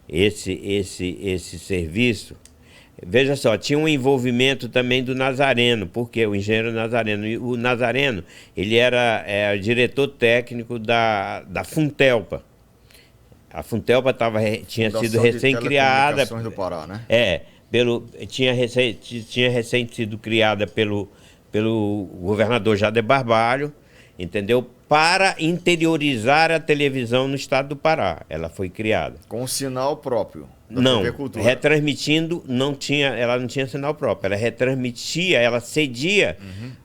esse serviço, veja só, tinha um envolvimento também do Nazareno, porque o engenheiro Nazareno. E o Nazareno, ele era diretor técnico da Funtelpa. A Funtelpa tinha sido recém-criada. Do Pará, né? Tinha recém sido criada pelo governador Jader Barbalho, entendeu? Para interiorizar a televisão no estado do Pará. Ela foi criada. Com sinal próprio. Não, retransmitindo, ela não tinha sinal próprio. Ela retransmitia, ela cedia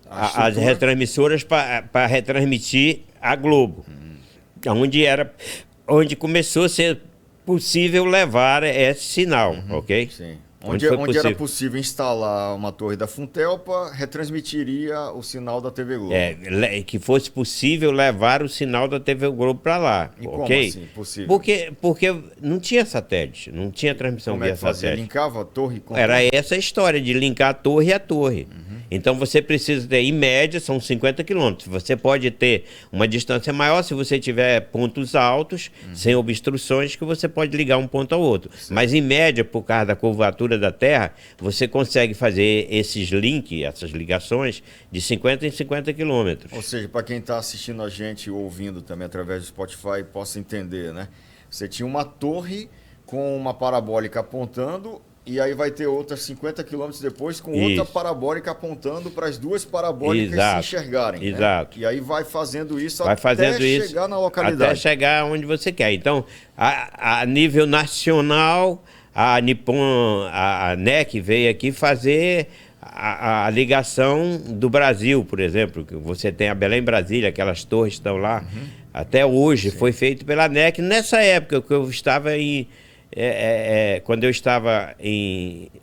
as retransmissoras para retransmitir a Globo. Onde começou a ser possível levar esse sinal, ok? Sim. Onde era possível instalar uma torre da Funtelpa, retransmitiria o sinal da TV Globo. Que fosse possível levar o sinal da TV Globo para lá. E ok? Como assim, possível? Porque não tinha satélite, não tinha transmissão via satélite. Linkava a torre com... Era essa a história de linkar a torre a torre. Então você precisa ter, em média, são 50 quilômetros. Você pode ter uma distância maior se você tiver pontos altos, sem obstruções, que você pode ligar um ponto ao outro. Sim. Mas em média, por causa da curvatura da Terra, você consegue fazer esses links, essas ligações, de 50 em 50 quilômetros. Ou seja, para quem está assistindo a gente ou ouvindo também através do Spotify, possa entender, né? Você tinha uma torre com uma parabólica apontando, e aí vai ter outras 50 quilômetros depois com outra parabólica apontando para as duas parabólicas se enxergarem. Exato. Né? E aí vai fazendo isso até chegar na localidade. Até chegar onde você quer. Então, a nível nacional, a Nippon, a NEC veio aqui fazer a ligação do Brasil, por exemplo. Que você tem a Belém Brasília, aquelas torres estão lá. Até hoje foi feito pela NEC. Nessa época que eu estava quando eu estava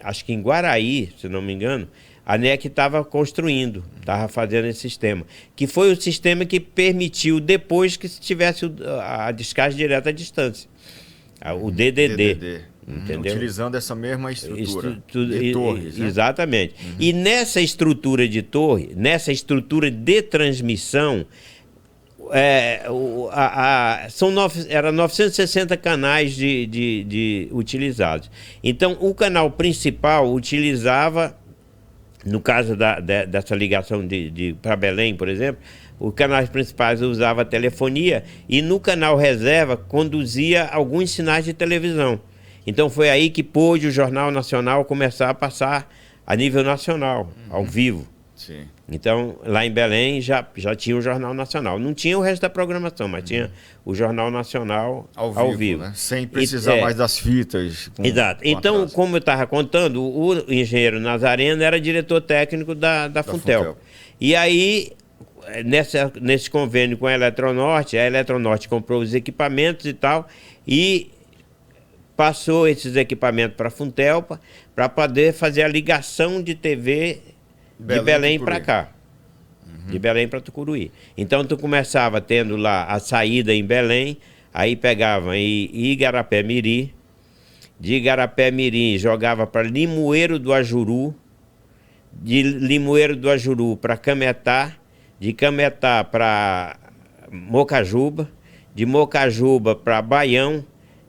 acho que em Guaraí, se não me engano, a NEC estava construindo, estava fazendo esse sistema, que foi o sistema que permitiu depois que se tivesse a descagem direta à distância, o DDD. Entendeu? Utilizando essa mesma estrutura de torres. Né? Exatamente. E nessa estrutura de torre, nessa estrutura de transmissão, eram 960 canais de utilizados. Então, o canal principal utilizava, no caso dessa ligação para Belém, por exemplo, os canais principais usava telefonia e no canal reserva conduzia alguns sinais de televisão. Então, foi aí que pôde o Jornal Nacional começar a passar a nível nacional, ao vivo. Sim. Então, lá em Belém já tinha o Jornal Nacional. Não tinha o resto da programação, mas tinha o Jornal Nacional ao vivo. Né? Sem precisar mais das fitas. Exato. Então, como eu estava contando, o engenheiro Nazareno era diretor técnico da Funtel. E aí, nesse convênio com a Eletronorte comprou os equipamentos e tal, e passou esses equipamentos para a Funtelpa para poder fazer a ligação de TV de Belém para cá. De Belém para Tucuruí. Então tu começava tendo lá a saída em Belém, aí pegava em Igarapé-Miri, de Igarapé-Miri jogava para Limoeiro do Ajuru, de Limoeiro do Ajuru para Cametá, de Cametá para Mocajuba, de Mocajuba para Baião,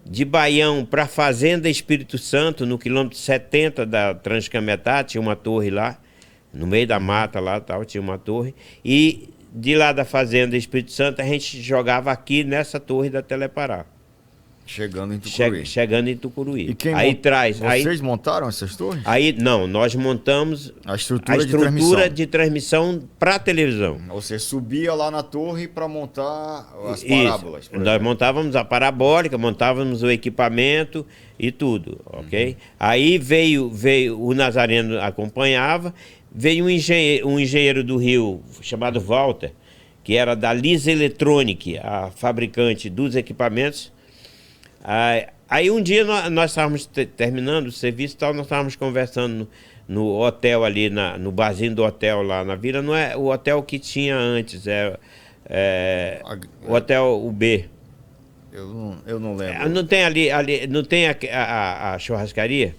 de Baião para Fazenda Espírito Santo, no quilômetro 70 da Transcametá, tinha uma torre lá, no meio da mata lá, tal, tinha uma torre, e de lá da Fazenda Espírito Santo a gente jogava aqui nessa torre da Telepará. Chegando em Tucuruí. Chegando em Tucuruí. E quem aí traz. Vocês montaram essas torres? Aí não, nós montamos a estrutura de transmissão para televisão. Você subia lá na torre para montar as parábolas. Nós montávamos a parabólica, montávamos o equipamento e tudo, ok? Aí veio o Nazareno acompanhava, veio um engenheiro do Rio chamado Walter, que era da Lisa Electronic, a fabricante dos equipamentos. Aí um dia nós estávamos terminando o serviço e tal, nós estávamos conversando no hotel ali, no barzinho do hotel lá na vila. Não é o hotel que tinha antes, o hotel UB. Eu não lembro. Não tem ali não tem a churrascaria?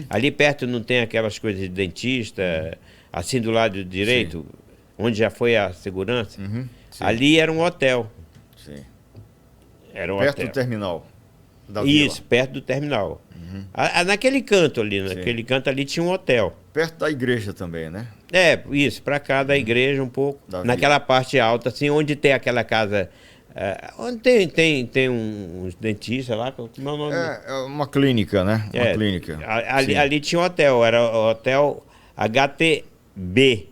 Ali perto não tem aquelas coisas de dentista, assim do lado direito, onde já foi a segurança? Ali era um hotel. Sim. Era um perto hotel. Do terminal. Isso, perto do terminal. Naquele canto ali, naquele canto ali tinha um hotel. Perto da igreja também, né? Isso, para cá da igreja um pouco. Naquela parte alta, assim, onde tem aquela casa... onde tem uns dentistas lá, como é o nome? É uma clínica, né? Uma clínica. Ali tinha um hotel, era o hotel HTB.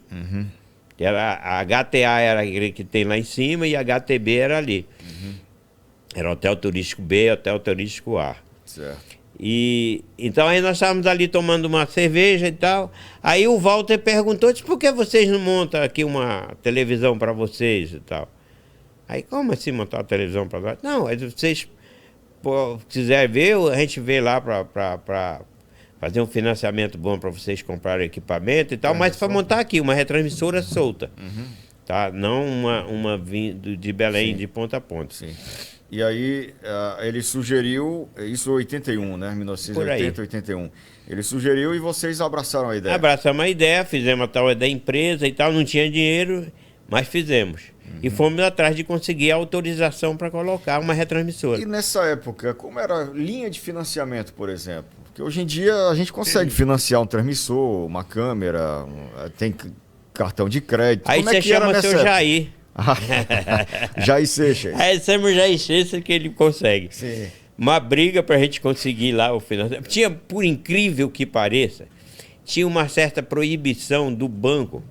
Que era, a HTA era aquele que tem lá em cima e a HTB era ali. Era Hotel Turístico B, Hotel Turístico A. Certo. E então aí nós estávamos ali tomando uma cerveja e tal. Aí o Walter perguntou, disse, por que vocês não montam aqui uma televisão para vocês e tal? Aí, como assim montar uma televisão para nós? Não, se vocês quiserem ver, a gente vê lá para fazer um financiamento bom para vocês comprarem equipamento e tal, mas para montar aqui uma retransmissora solta. Tá? Não uma vindo de Belém de ponta a ponta. Sim. E aí ele sugeriu, isso 81, né? 1980, 81. Ele sugeriu e vocês abraçaram a ideia. Abraçamos a ideia, fizemos a tal da empresa e tal, não tinha dinheiro, mas fizemos. E fomos atrás de conseguir a autorização para colocar uma retransmissora. E nessa época, como era linha de financiamento, por exemplo? Porque hoje em dia a gente consegue financiar um transmissor, uma câmera, tem cartão de crédito. Aí você chama seu Jair. Jair Seixas. Aí chama o Jair Seixas que ele consegue. Sim. Uma briga para a gente conseguir lá o financiamento. Tinha, por incrível que pareça, tinha uma certa proibição do banco,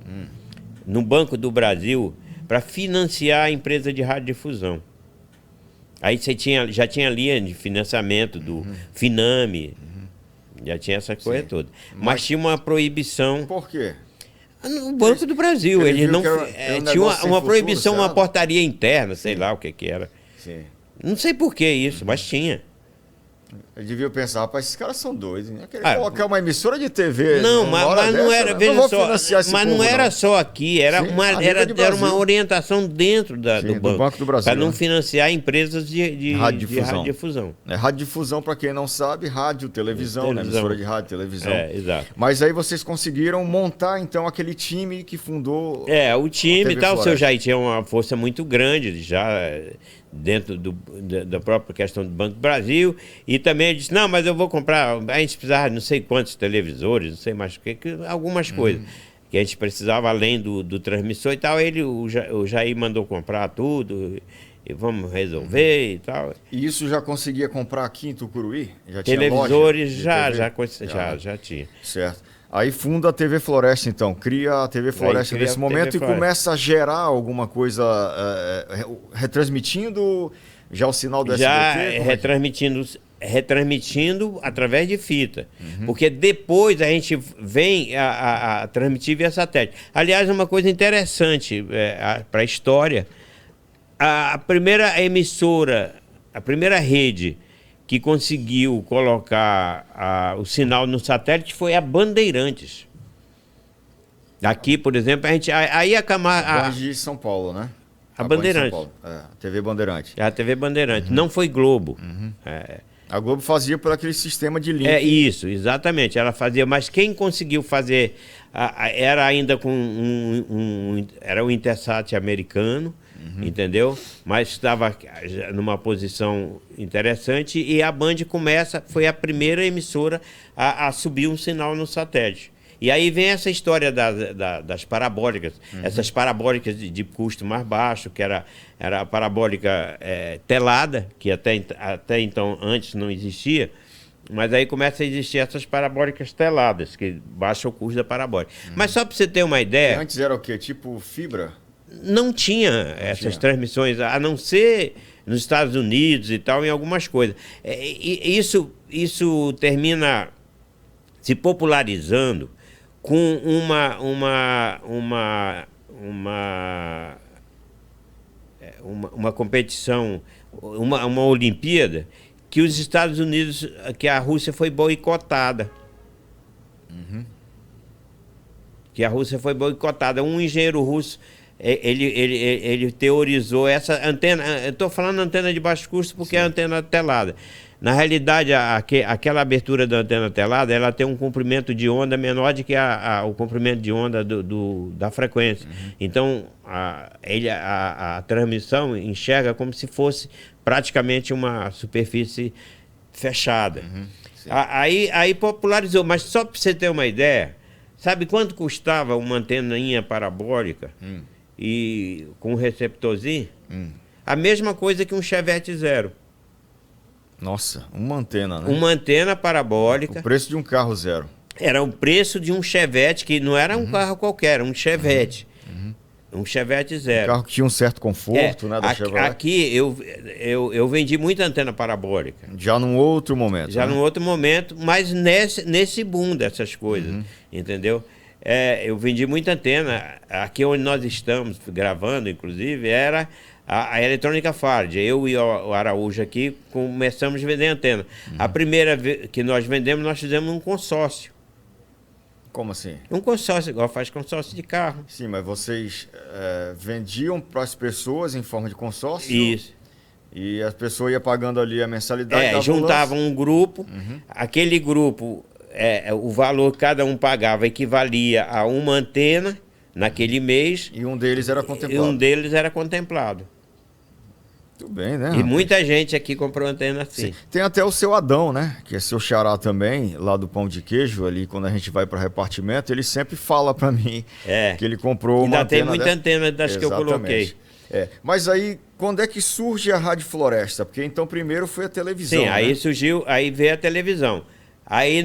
no Banco do Brasil, para financiar a empresa de radiodifusão. Aí você já tinha linha de financiamento do Finame, já tinha essa coisa toda. Mas tinha uma proibição. Por quê? No Banco do Brasil, ele não tinha uma proibição, uma portaria interna, sei lá o que era. Sim. Não sei por que isso, mas tinha. Eu devia pensar, rapaz, esses caras são doidos, né? Colocar uma emissora de TV. Não, mas não era, veja só, mas não era só aqui, era uma orientação dentro do Banco do Brasil. Para não financiar empresas de radiodifusão. Radiodifusão, para quem não sabe, rádio, televisão, né? Emissora de rádio, televisão. Exato. Mas aí vocês conseguiram montar, então, aquele time que fundou. O time e tal, o seu Jair tinha uma força muito grande já dentro da própria questão do Banco do Brasil, e também ele disse, não, mas eu vou comprar, a gente precisava de não sei quantos televisores, não sei mais o que, algumas coisas que a gente precisava além do transmissor e tal, o Jair mandou comprar tudo, e vamos resolver e tal. E isso já conseguia comprar aqui em Tucuruí? Já tinha televisores, já tinha. Certo. Aí funda a TV Floresta, então, cria a TV Floresta nesse momento e começa a gerar alguma coisa, retransmitindo já o sinal do SBT? Já retransmitindo através de fita, porque depois a gente vem a transmitir via satélite. Aliás, uma coisa interessante para a história, a primeira emissora, a primeira rede que conseguiu colocar o sinal no satélite foi a Bandeirantes. Aqui, por exemplo, a gente... Aí a Band de São Paulo, né? A Bandeirantes. Paulo. A TV Bandeirantes. A TV Bandeirantes. Não foi Globo. A Globo fazia por aquele sistema de link. Isso, exatamente. Ela fazia, mas quem conseguiu fazer era ainda com era o Intelsat americano, entendeu? Mas estava numa posição interessante e a Band foi a primeira emissora a subir um sinal no satélite. E aí vem essa história das parabólicas, essas parabólicas de custo mais baixo, que era a parabólica telada, que até então antes não existia, mas aí começa a existir essas parabólicas teladas, que baixa o custo da parabólica. Mas só para você ter uma ideia... E antes era o quê? Tipo fibra? Não tinha essas transmissões, a não ser nos Estados Unidos e tal, em algumas coisas. Isso termina se popularizando com uma competição, uma Olimpíada, que os Estados Unidos, que a Rússia foi boicotada. Que a Rússia foi boicotada. Um engenheiro russo, ele teorizou essa antena, eu estou falando antena de baixo custo porque é antena telada. Na realidade, aquela abertura da antena telada, ela tem um comprimento de onda menor do que o comprimento de onda da frequência. Então, a transmissão enxerga como se fosse praticamente uma superfície fechada. Aí popularizou, mas só para você ter uma ideia, sabe quanto custava uma anteninha parabólica e com um receptorzinho? A mesma coisa que um Chevette Zero. Nossa, uma antena, né? Uma antena parabólica. O preço de um carro zero. Era o preço de um Chevette, que não era um carro qualquer, era um Chevette. Um Chevette Zero. Um carro que tinha um certo conforto, né, da Chevrolet. Aqui eu vendi muita antena parabólica. Já num outro momento. Já num outro momento, mas nesse boom dessas coisas, entendeu? Eu vendi muita antena. Aqui onde nós estamos gravando, inclusive, era a Eletrônica Fard. Eu e o Araújo aqui começamos a vender antena. A primeira vez que nós vendemos, nós fizemos um consórcio. Como assim? Um consórcio, igual faz consórcio de carro. Sim, mas vocês vendiam para as pessoas em forma de consórcio? Isso. E as pessoas iam pagando ali a mensalidade? Juntavam um grupo, aquele grupo, o valor que cada um pagava equivalia a uma antena naquele mês. E um deles era contemplado? E um deles era contemplado. Muito bem, né? E muita gente aqui comprou antena assim. Sim. Tem até o seu Adão, né? Que é seu xará também, lá do Pão de Queijo, ali quando a gente vai para repartimento, ele sempre fala para mim que ele comprou uma antena. Ainda tem muita antena das que eu coloquei. Mas aí, quando é que surge a Rádio Floresta? Porque então primeiro foi a televisão. Sim, aí né? surgiu, aí veio a televisão. Aí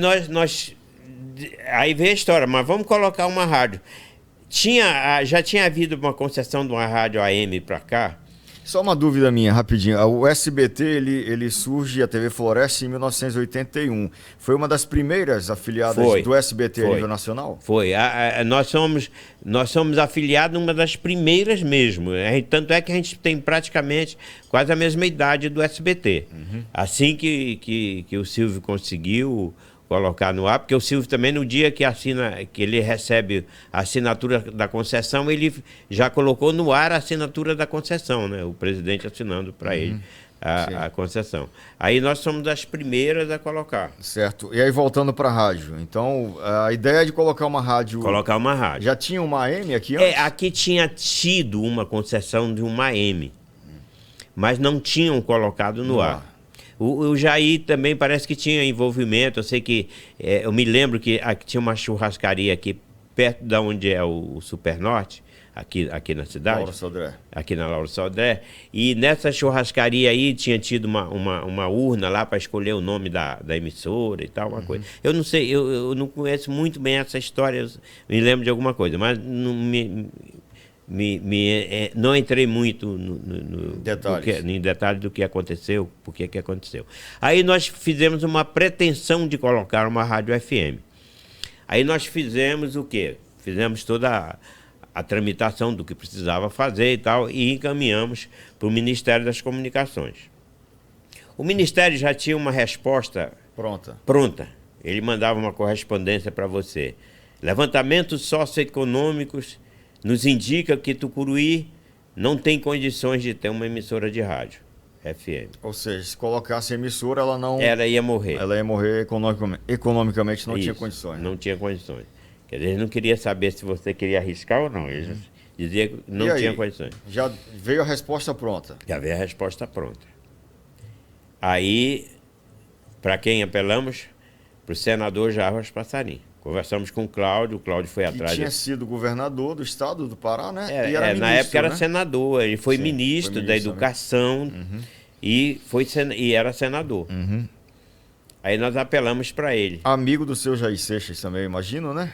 aí veio a história, mas vamos colocar uma rádio. Já tinha havido uma concessão de uma rádio AM para cá. Só uma dúvida minha, rapidinho. O SBT, ele surge, a TV Floresta, em 1981. Foi uma das primeiras afiliadas do SBT a nível nacional? Foi. Nós somos afiliados uma das primeiras mesmo. Tanto é que a gente tem praticamente quase a mesma idade do SBT. Assim que o Silvio conseguiu colocar no ar, porque o Silvio também, no dia que ele recebe a assinatura da concessão, ele já colocou no ar a assinatura da concessão, né? O presidente assinando para ele a concessão. Aí nós somos das primeiras a colocar. Certo. E aí voltando para a rádio, então a ideia de colocar uma rádio... Colocar uma rádio. Já tinha uma AM aqui antes? Aqui tinha tido uma concessão de uma AM, mas não tinham colocado no ar. O Jair também parece que tinha envolvimento. Eu sei que... eu me lembro que tinha uma churrascaria aqui perto de onde é o Supernorte, aqui na cidade. Lauro Sodré. Aqui na Lauro Sodré. E nessa churrascaria aí tinha tido uma urna lá para escolher o nome da emissora e tal, uma coisa. Eu não sei, eu não conheço muito bem essa história, eu me lembro de alguma coisa, mas não não entrei muito em detalhes do que aconteceu, por que aconteceu. Aí nós fizemos uma pretensão de colocar uma rádio FM. Aí nós fizemos o quê? Fizemos toda a tramitação do que precisava fazer e tal, e encaminhamos para o Ministério das Comunicações. O Ministério já tinha uma resposta pronta. Ele mandava uma correspondência para você. Levantamentos socioeconômicos nos indica que Tucuruí não tem condições de ter uma emissora de rádio FM. Ou seja, se colocasse a emissora, ela não... Ela ia morrer. Ela ia morrer economicamente, não tinha condições. Não tinha condições. Quer dizer, ele não queria saber se você queria arriscar ou não. Ele dizia que não tinha condições. Já veio a resposta pronta? Já veio a resposta pronta. Aí, para quem apelamos? Para o senador Jarbas Passarim. Conversamos com o Cláudio foi atrás... Que tinha sido governador do estado do Pará, né? E era ministro, na época era senador, ele foi ministro da Educação e era senador. Aí nós apelamos para ele. Amigo do seu Jair Seixas também, imagino, né?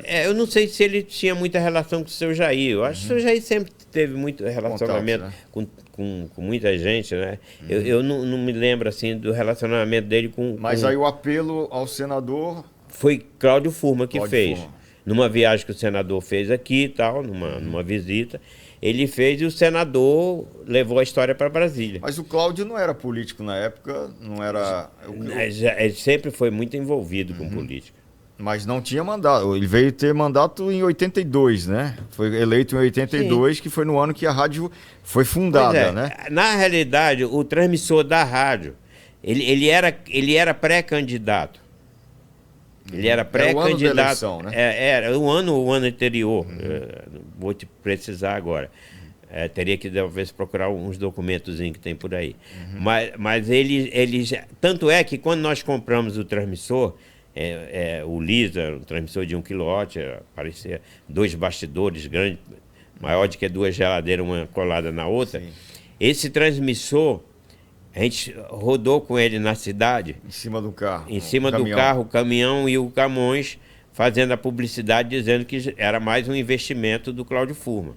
Eu não sei se ele tinha muita relação com o seu Jair. Eu acho que o seu Jair sempre teve muito relacionamento com muita gente, né? Eu não me lembro assim do relacionamento dele com... Mas aí o apelo ao senador... Foi Cláudio Furman que fez. Numa viagem que o senador fez aqui e tal, numa visita, ele fez e o senador levou a história para Brasília. Mas o Cláudio não era político na época, não era... Ele sempre foi muito envolvido com política. Mas não tinha mandato. Ele veio ter mandato em 82, né? Foi eleito em 82, que foi no ano que a rádio foi fundada, né? Na realidade, o transmissor da rádio, ele era pré-candidato. Ele era pré-candidato. Né? Era o ano anterior. Vou te precisar agora. Teria que talvez procurar uns documentos que tem por aí. Mas ele tanto é que quando nós compramos o transmissor, o Lisa, um transmissor de 1 kW, parecia 2 bastidores grandes, maior do que 2 geladeiras, uma colada na outra. Sim. Esse transmissor, a gente rodou com ele na cidade. Em cima do carro. Em cima do carro, o caminhão e o Camões fazendo a publicidade, dizendo que era mais um investimento do Cláudio Furman.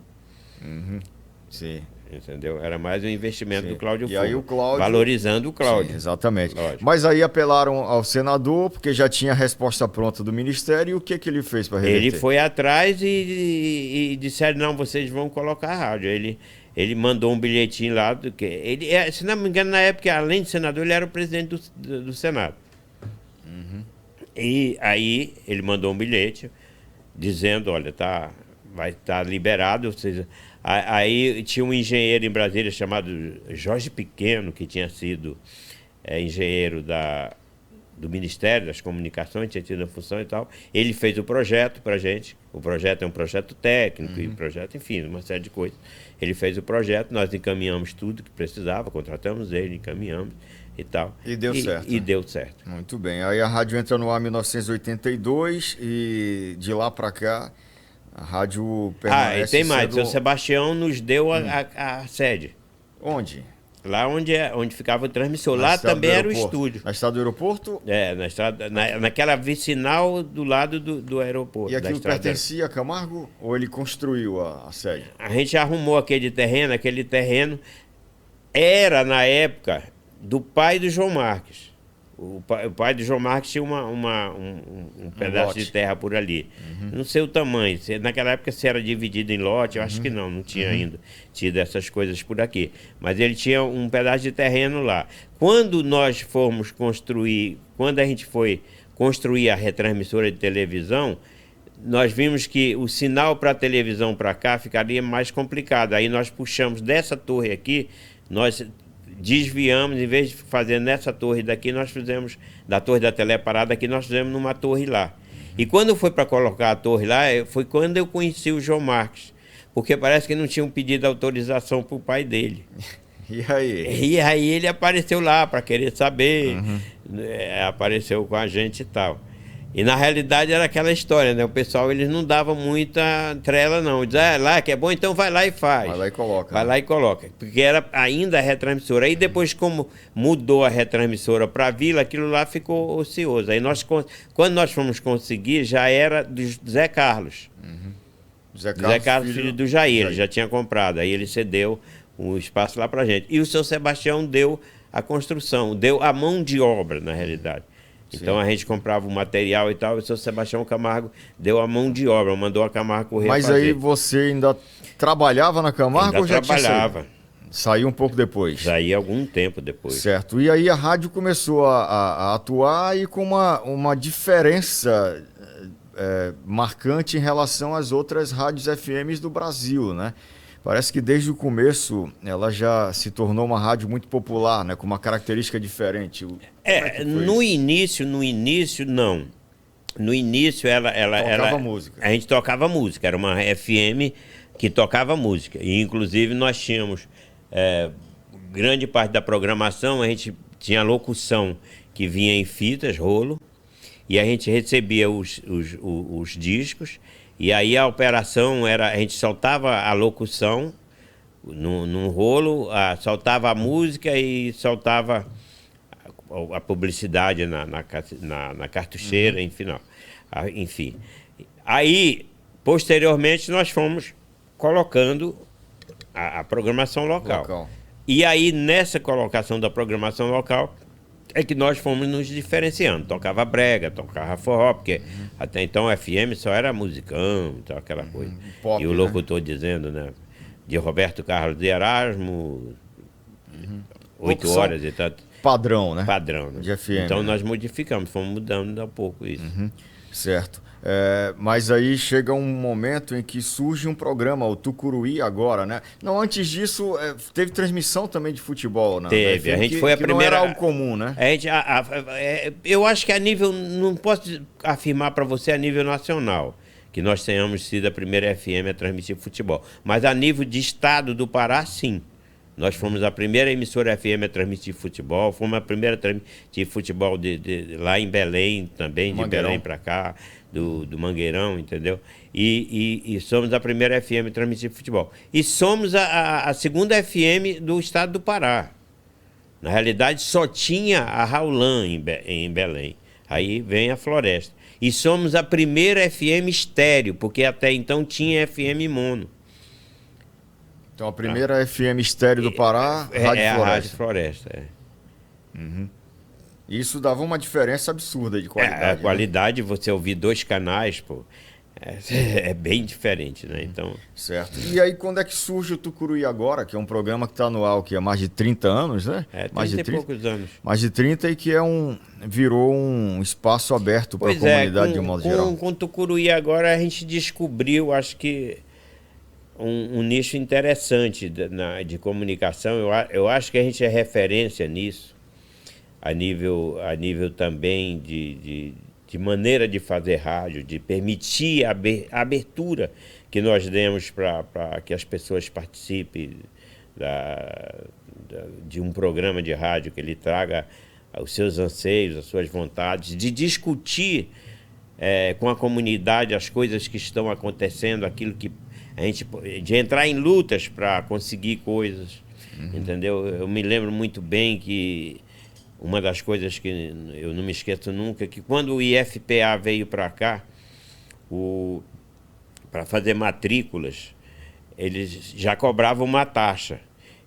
Sim. Entendeu? Era mais um investimento do Cláudio Furman. E aí o Cláudio... Valorizando o Cláudio. Sim, exatamente. Lógico. Mas aí apelaram ao senador, porque já tinha a resposta pronta do Ministério, e o que ele fez para reverter? Ele foi atrás e disseram, não, vocês vão colocar a rádio. Ele mandou um bilhetinho lá, se não me engano, na época, além de senador, ele era o presidente do Senado. E aí ele mandou um bilhete dizendo, olha, vai estar liberado. Aí tinha um engenheiro em Brasília chamado Jorge Pequeno, que tinha sido engenheiro do Ministério das Comunicações, tinha tido a função e tal. Ele fez o projeto para a gente. O projeto é um projeto técnico, e projeto, enfim, uma série de coisas. Ele fez o projeto, nós encaminhamos tudo que precisava, contratamos ele, encaminhamos e tal. E deu certo. E deu certo. Muito bem. Aí a rádio entra no ar em 1982 e de lá para cá a rádio permanece. E tem mais. O seu Sebastião nos deu a sede. Onde? Lá onde ficava o transmissor. Lá também era o estúdio. Na estrada do aeroporto? Naquela vicinal do lado do aeroporto. E aquilo pertencia a Camargo ou ele construiu a sede? A gente arrumou aquele terreno era, na época, do pai do João Marques. O pai do João Marques tinha um pedaço de terra por ali. Não sei o tamanho. Naquela época, se era dividido em lote, eu acho que não tinha ainda tido essas coisas por aqui. Mas ele tinha um pedaço de terreno lá. Quando a gente foi construir a retransmissora de televisão, nós vimos que o sinal para a televisão para cá ficaria mais complicado. Aí nós puxamos dessa torre aqui, nós desviamos, em vez de fazer nessa torre daqui, nós fizemos, da torre da teleparada aqui, nós fizemos numa torre lá. E quando foi para colocar a torre lá, foi quando eu conheci o João Marques, porque parece que não tinham pedido autorização para o pai dele. E aí? E aí ele apareceu lá para querer saber, apareceu com a gente e tal. E na realidade era aquela história, né? O pessoal, eles não davam muita trela, não. Dizia, lá que é bom, então vai lá e faz. Vai lá e coloca. Vai lá e coloca. Porque era ainda a retransmissora. Aí depois, como mudou a retransmissora para a Vila, aquilo lá ficou ocioso. Aí quando nós fomos conseguir, já era do Zé Carlos. Zé Carlos, filho do Jair. Ele já tinha comprado. Aí ele cedeu um espaço lá para a gente. E o seu Sebastião deu a construção, deu a mão de obra, na realidade. Então a gente comprava o material e tal, e o seu Sebastião Camargo deu a mão de obra, mandou a Camargo correr. Mas aí você ainda trabalhava na Camargo ou já trabalhava. Saiu um pouco depois. Saí algum tempo depois. Certo. E aí a rádio começou a atuar e com uma diferença marcante em relação às outras rádios FMs do Brasil, né? Parece que desde o começo ela já se tornou uma rádio muito popular, né? Com uma característica diferente. No início, não. No início ela tocava música. A gente tocava música, era uma FM que tocava música. E inclusive nós tínhamos grande parte da programação, a gente tinha locução que vinha em fitas, rolo, e a gente recebia os discos, e aí a operação era, a gente soltava a locução num rolo, soltava a música e soltava a publicidade na cartucheira, enfim. Aí, posteriormente, nós fomos colocando a programação local. E aí, nessa colocação da programação local, é que nós fomos nos diferenciando. Tocava brega, tocava forró, porque até então o FM só era musicão, aquela coisa. Pop, e o locutor dizendo, né? De Roberto Carlos de Erasmo, 8 horas e tal. Padrão, né? Padrão, né? De FM. Então nós modificamos, fomos mudando um pouco isso. Certo. Mas aí chega um momento em que surge um programa, o Tucuruí agora, né? Não, antes disso, teve transmissão também de futebol, né? Teve, a gente foi a primeira... não era algo comum, né? Eu acho que a nível, não posso afirmar para você a nível nacional, que nós tenhamos sido a primeira FM a transmitir futebol. Mas a nível de estado do Pará, sim. Nós fomos a primeira emissora FM a transmitir futebol, fomos a primeira a transmitir futebol lá em Belém também, de Belém para cá, do Mangueirão, entendeu? E somos a primeira FM a transmitir futebol. E somos a segunda FM do estado do Pará. Na realidade, só tinha a Raulan em Belém. Aí vem a Floresta. E somos a primeira FM estéreo, porque até então tinha FM mono. Então a primeira FM estéreo do Pará, Rádio Floresta. A Rádio Floresta, Isso dava uma diferença absurda de qualidade. A qualidade, né? Você ouvir 2 canais, pô, é bem diferente, né? Então... Certo. E aí quando é que surge o Tucuruí Agora, que é um programa que está no ar há mais de 30 anos, né? 30 mais de e poucos anos. Mais de 30 e que virou um espaço aberto para a comunidade de um modo geral. Com o Tucuruí Agora a gente descobriu, acho que um nicho interessante de comunicação. Eu acho que a gente é referência nisso, a nível também de maneira de fazer rádio, de permitir a abertura que nós demos para que as pessoas participem de um programa de rádio, que ele traga os seus anseios, as suas vontades, de discutir com a comunidade as coisas que estão acontecendo, aquilo que de entrar em lutas para conseguir coisas, entendeu? Eu me lembro muito bem que uma das coisas que eu não me esqueço nunca é que quando o IFPA veio para cá, para fazer matrículas, eles já cobravam uma taxa.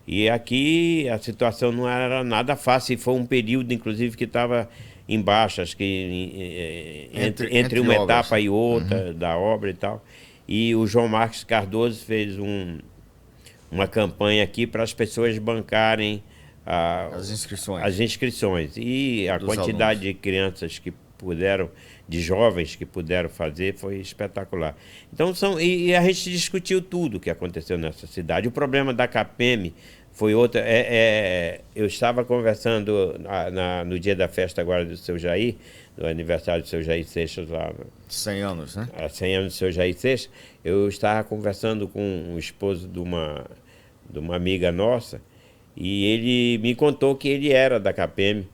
E aqui a situação não era nada fácil, e foi um período, inclusive, que estava em baixa, acho que entre uma obras. etapa e outra da obra e tal. E o João Marcos Cardoso fez uma campanha aqui para as pessoas bancarem as inscrições. E a quantidade de crianças de jovens que puderam fazer foi espetacular. Então e a gente discutiu tudo o que aconteceu nessa cidade. O problema da CAPEM foi outra. Eu estava conversando no dia da festa agora do seu Jair, do aniversário do seu Jair Seixas lá. 100 anos, né? 100 anos do seu Jair Seixas. Eu estava conversando com o esposo de uma amiga nossa, e ele me contou que ele era da CAPEM.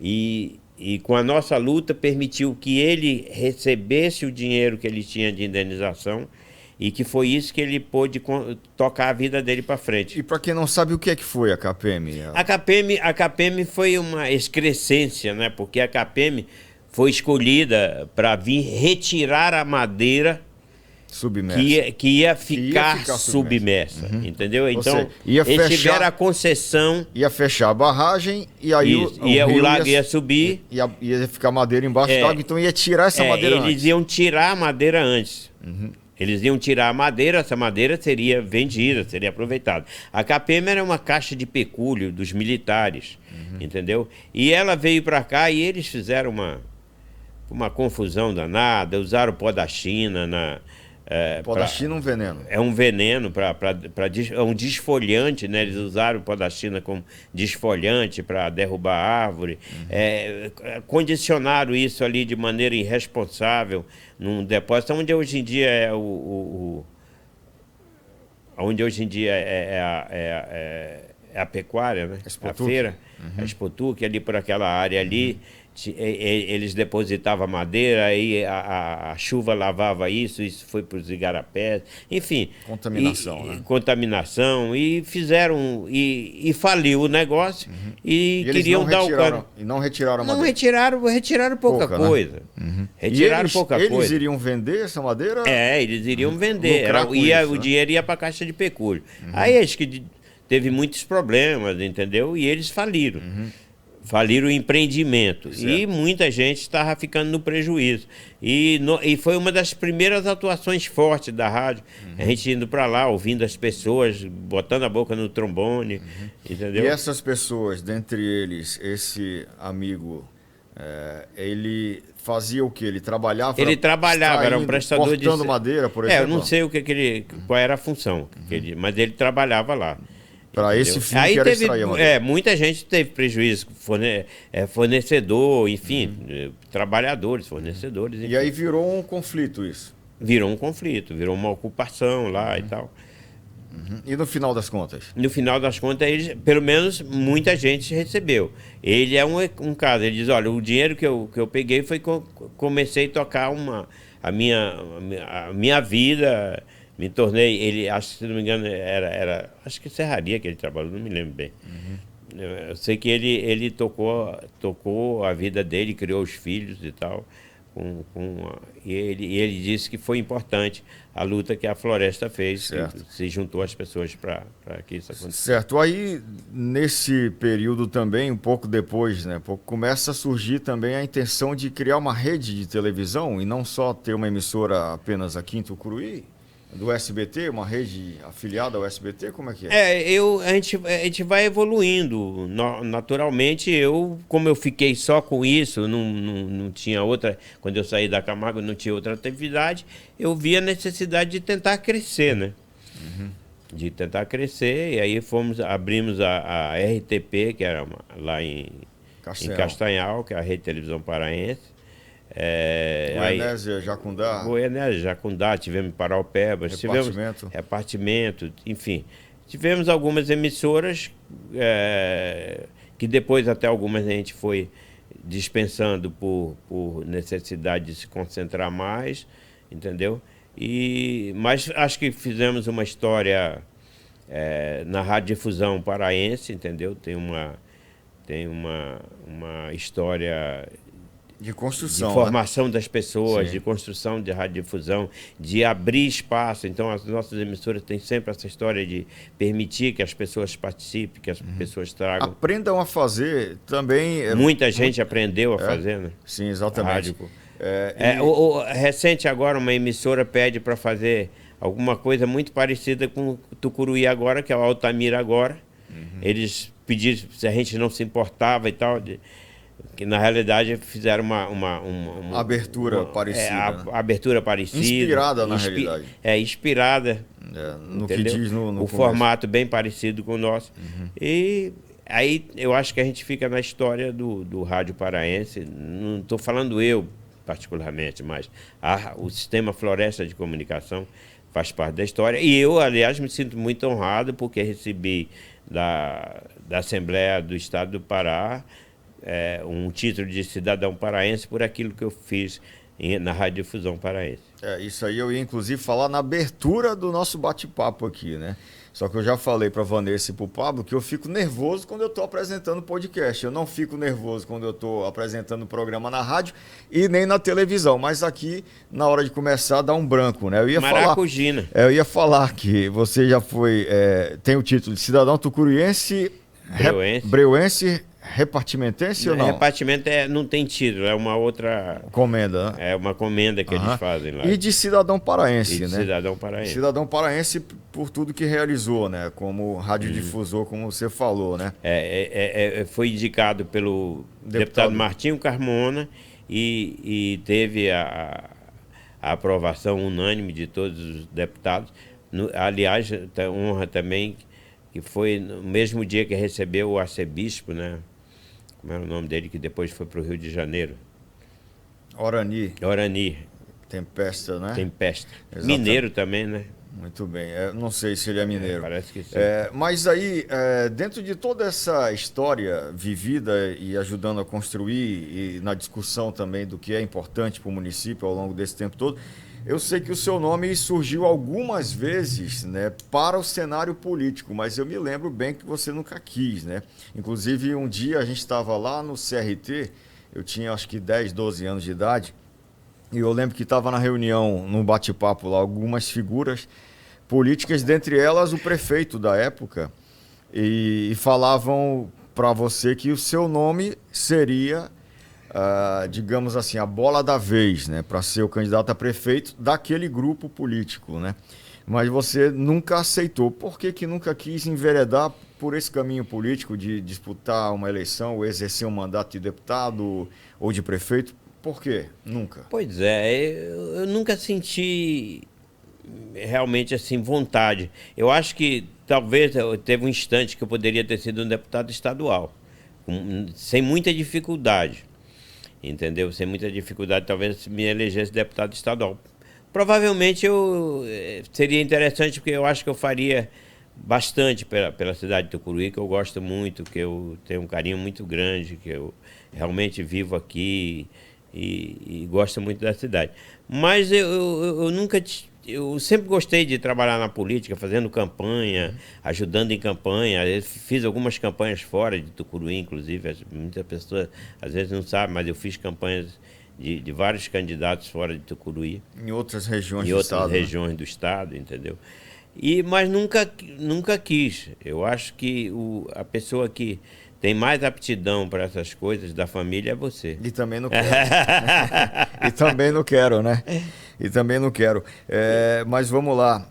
E com a nossa luta permitiu que ele recebesse o dinheiro que ele tinha de indenização, e que foi isso que ele pôde tocar a vida dele para frente. E para quem não sabe, o que foi a CAPEM? A CAPEM foi uma excrescência, né? Porque a CAPEM foi escolhida para vir retirar a madeira submersa. que ia ficar submersa, entendeu? Então, eles tiveram a concessão... Ia fechar a barragem e aí o lago ia subir. Ia ficar madeira embaixo da água, então ia tirar essa madeira antes. Eles iam tirar a madeira antes. Eles iam tirar a madeira, essa madeira seria vendida, seria aproveitada. A Capema era uma caixa de pecúlio dos militares, entendeu? E ela veio para cá e eles fizeram uma confusão danada, usaram o pó da China pó da China é um veneno. É um veneno, é um desfolhante, né? Eles usaram o pó da China como desfolhante para derrubar a árvore. Condicionaram isso ali de maneira irresponsável num depósito, onde hoje em dia é onde hoje em dia é a pecuária, né? A feira, a Expotuc, ali por aquela área ali. Eles depositavam madeira, aí a chuva lavava isso foi para os igarapés, enfim. Contaminação, né? Contaminação, e fizeram, e faliu o negócio, e queriam dar o cano. E não retiraram a madeira? Não retiraram pouca coisa. Né? Retiraram pouca coisa. Eles iriam vender essa madeira? Eles iriam vender. O dinheiro ia para a caixa de pecúlio. Aí acho que teve muitos problemas, entendeu? E eles faliram. Faliram o empreendimento. Certo. E muita gente estava ficando no prejuízo. E foi uma das primeiras atuações fortes da rádio. A gente indo para lá, ouvindo as pessoas, botando a boca no trombone, entendeu? E essas pessoas, dentre eles, esse amigo, ele fazia o quê? Ele trabalhava? Ele trabalhava, era um prestador de... Cortando madeira, por exemplo? Eu não sei qual era a função, mas ele trabalhava lá. Para esse fim que era extrair a madeira. Muita gente teve prejuízo, fornecedor, enfim, trabalhadores, fornecedores. Enfim. E aí virou um conflito isso? Virou um conflito, virou uma ocupação lá e tal. E no final das contas? No final das contas, pelo menos muita gente recebeu. Ele é um caso, ele diz, olha, o dinheiro que eu peguei foi que eu comecei a tocar a minha vida... Me tornei, se não me engano, acho que serraria que ele trabalhou, não me lembro bem. Eu sei que ele tocou a vida dele, criou os filhos e tal. E ele disse que foi importante a luta que a Floresta fez, que se juntou às pessoas para que isso acontecesse. Certo. Aí, nesse período também, um pouco depois, né, começa a surgir também a intenção de criar uma rede de televisão e não só ter uma emissora apenas aqui em Tucuruí. Do SBT, uma rede afiliada ao SBT, como é que é? A gente vai evoluindo. Naturalmente, como eu fiquei só com isso, não tinha outra... Quando eu saí da Camargo, não tinha outra atividade, eu vi a necessidade de tentar crescer, né? De tentar crescer, e aí abrimos a RTP, que era lá em Castanhal, que é a Rede Televisão Paraense. Goianésia, Jacundá. Goianésia, Jacundá, tivemos Paraupebas, tivemos repartimento, enfim. Tivemos algumas emissoras que depois até algumas a gente foi dispensando por necessidade de se concentrar mais, entendeu? Mas acho que fizemos uma história na Radiodifusão Paraense, entendeu? Tem uma história... De construção. De formação das pessoas, de construção de radiodifusão, de abrir espaço. Então, as nossas emissoras têm sempre essa história de permitir que as pessoas participem, que as pessoas tragam. Aprendam a fazer também. Muita gente aprendeu a fazer, né? Sim, exatamente. Recente agora, uma emissora pede para fazer alguma coisa muito parecida com o Tucuruí agora, que é o Altamira agora. Eles pediram se a gente não se importava e tal. Que na realidade fizeram uma abertura parecida. Né? Abertura parecida. Inspirada na realidade. inspirada. No que diz no formato bem parecido com o nosso. E aí eu acho que a gente fica na história do rádio paraense. Não estou falando eu particularmente, mas o sistema Floresta de Comunicação faz parte da história. E eu, aliás, me sinto muito honrado porque recebi da Assembleia do Estado do Pará um título de cidadão paraense por aquilo que eu fiz na Radiodifusão Paraense. Isso aí eu ia inclusive falar na abertura do nosso bate-papo aqui, né? Só que eu já falei para a Vanessa e para o Pablo que eu fico nervoso quando eu estou apresentando podcast. Eu não fico nervoso quando eu estou apresentando o programa na rádio e nem na televisão. Mas aqui, na hora de começar, dá um branco, né? Maracujina. Eu ia falar que você já foi... tem o título de cidadão tucuruiense... Breuense, repartimentense ou não? Repartimento não tem título, é uma outra... Comenda, né? É uma comenda que eles fazem lá. E de cidadão paraense, né? Cidadão paraense. Cidadão paraense por tudo que realizou, né? Como radiodifusor, como você falou, né? Foi indicado pelo deputado Martinho Carmona e teve a aprovação unânime de todos os deputados. Aliás, honra também que foi no mesmo dia que recebeu o arcebispo, né? Como era o nome dele, que depois foi para o Rio de Janeiro? Orani. Tempesta, né? Tempesta. Mineiro também, né? Muito bem. Não sei se ele é mineiro. Parece que sim. Mas aí, dentro de toda essa história vivida e ajudando a construir, e na discussão também do que é importante para o município ao longo desse tempo todo, eu sei que o seu nome surgiu algumas vezes, né, para o cenário político, mas eu me lembro bem que você nunca quis, né? Inclusive, um dia a gente estava lá no CRT, eu tinha acho que 10, 12 anos de idade, e eu lembro que estava na reunião, num bate-papo lá, algumas figuras políticas, dentre elas o prefeito da época, e falavam para você que o seu nome seria, digamos assim, a bola da vez, né, para ser o candidato a prefeito daquele grupo político, né? Mas você nunca aceitou. Por que nunca quis enveredar por esse caminho político de disputar uma eleição ou exercer um mandato de deputado ou de prefeito? Por quê? Nunca. Pois eu nunca senti realmente assim vontade. Eu acho que talvez teve um instante que eu poderia ter sido um deputado estadual, sem muita dificuldade, entendeu? Sem muita dificuldade, talvez me elegesse deputado estadual. Provavelmente seria interessante, porque eu acho que eu faria bastante pela cidade de Tucuruí, que eu gosto muito, que eu tenho um carinho muito grande, que eu realmente vivo aqui e gosto muito da cidade. Mas eu sempre gostei de trabalhar na política, fazendo campanha, ajudando em campanha. Eu fiz algumas campanhas fora de Tucuruí, inclusive. Muitas pessoas às vezes não sabem, mas eu fiz campanhas de vários candidatos fora de Tucuruí. Em outras regiões do estado. Em outras regiões do estado, entendeu? Mas nunca quis. Eu acho que a pessoa que tem mais aptidão para essas coisas da família é você. E também não quero. E também não quero, né? E também não quero. Mas vamos lá.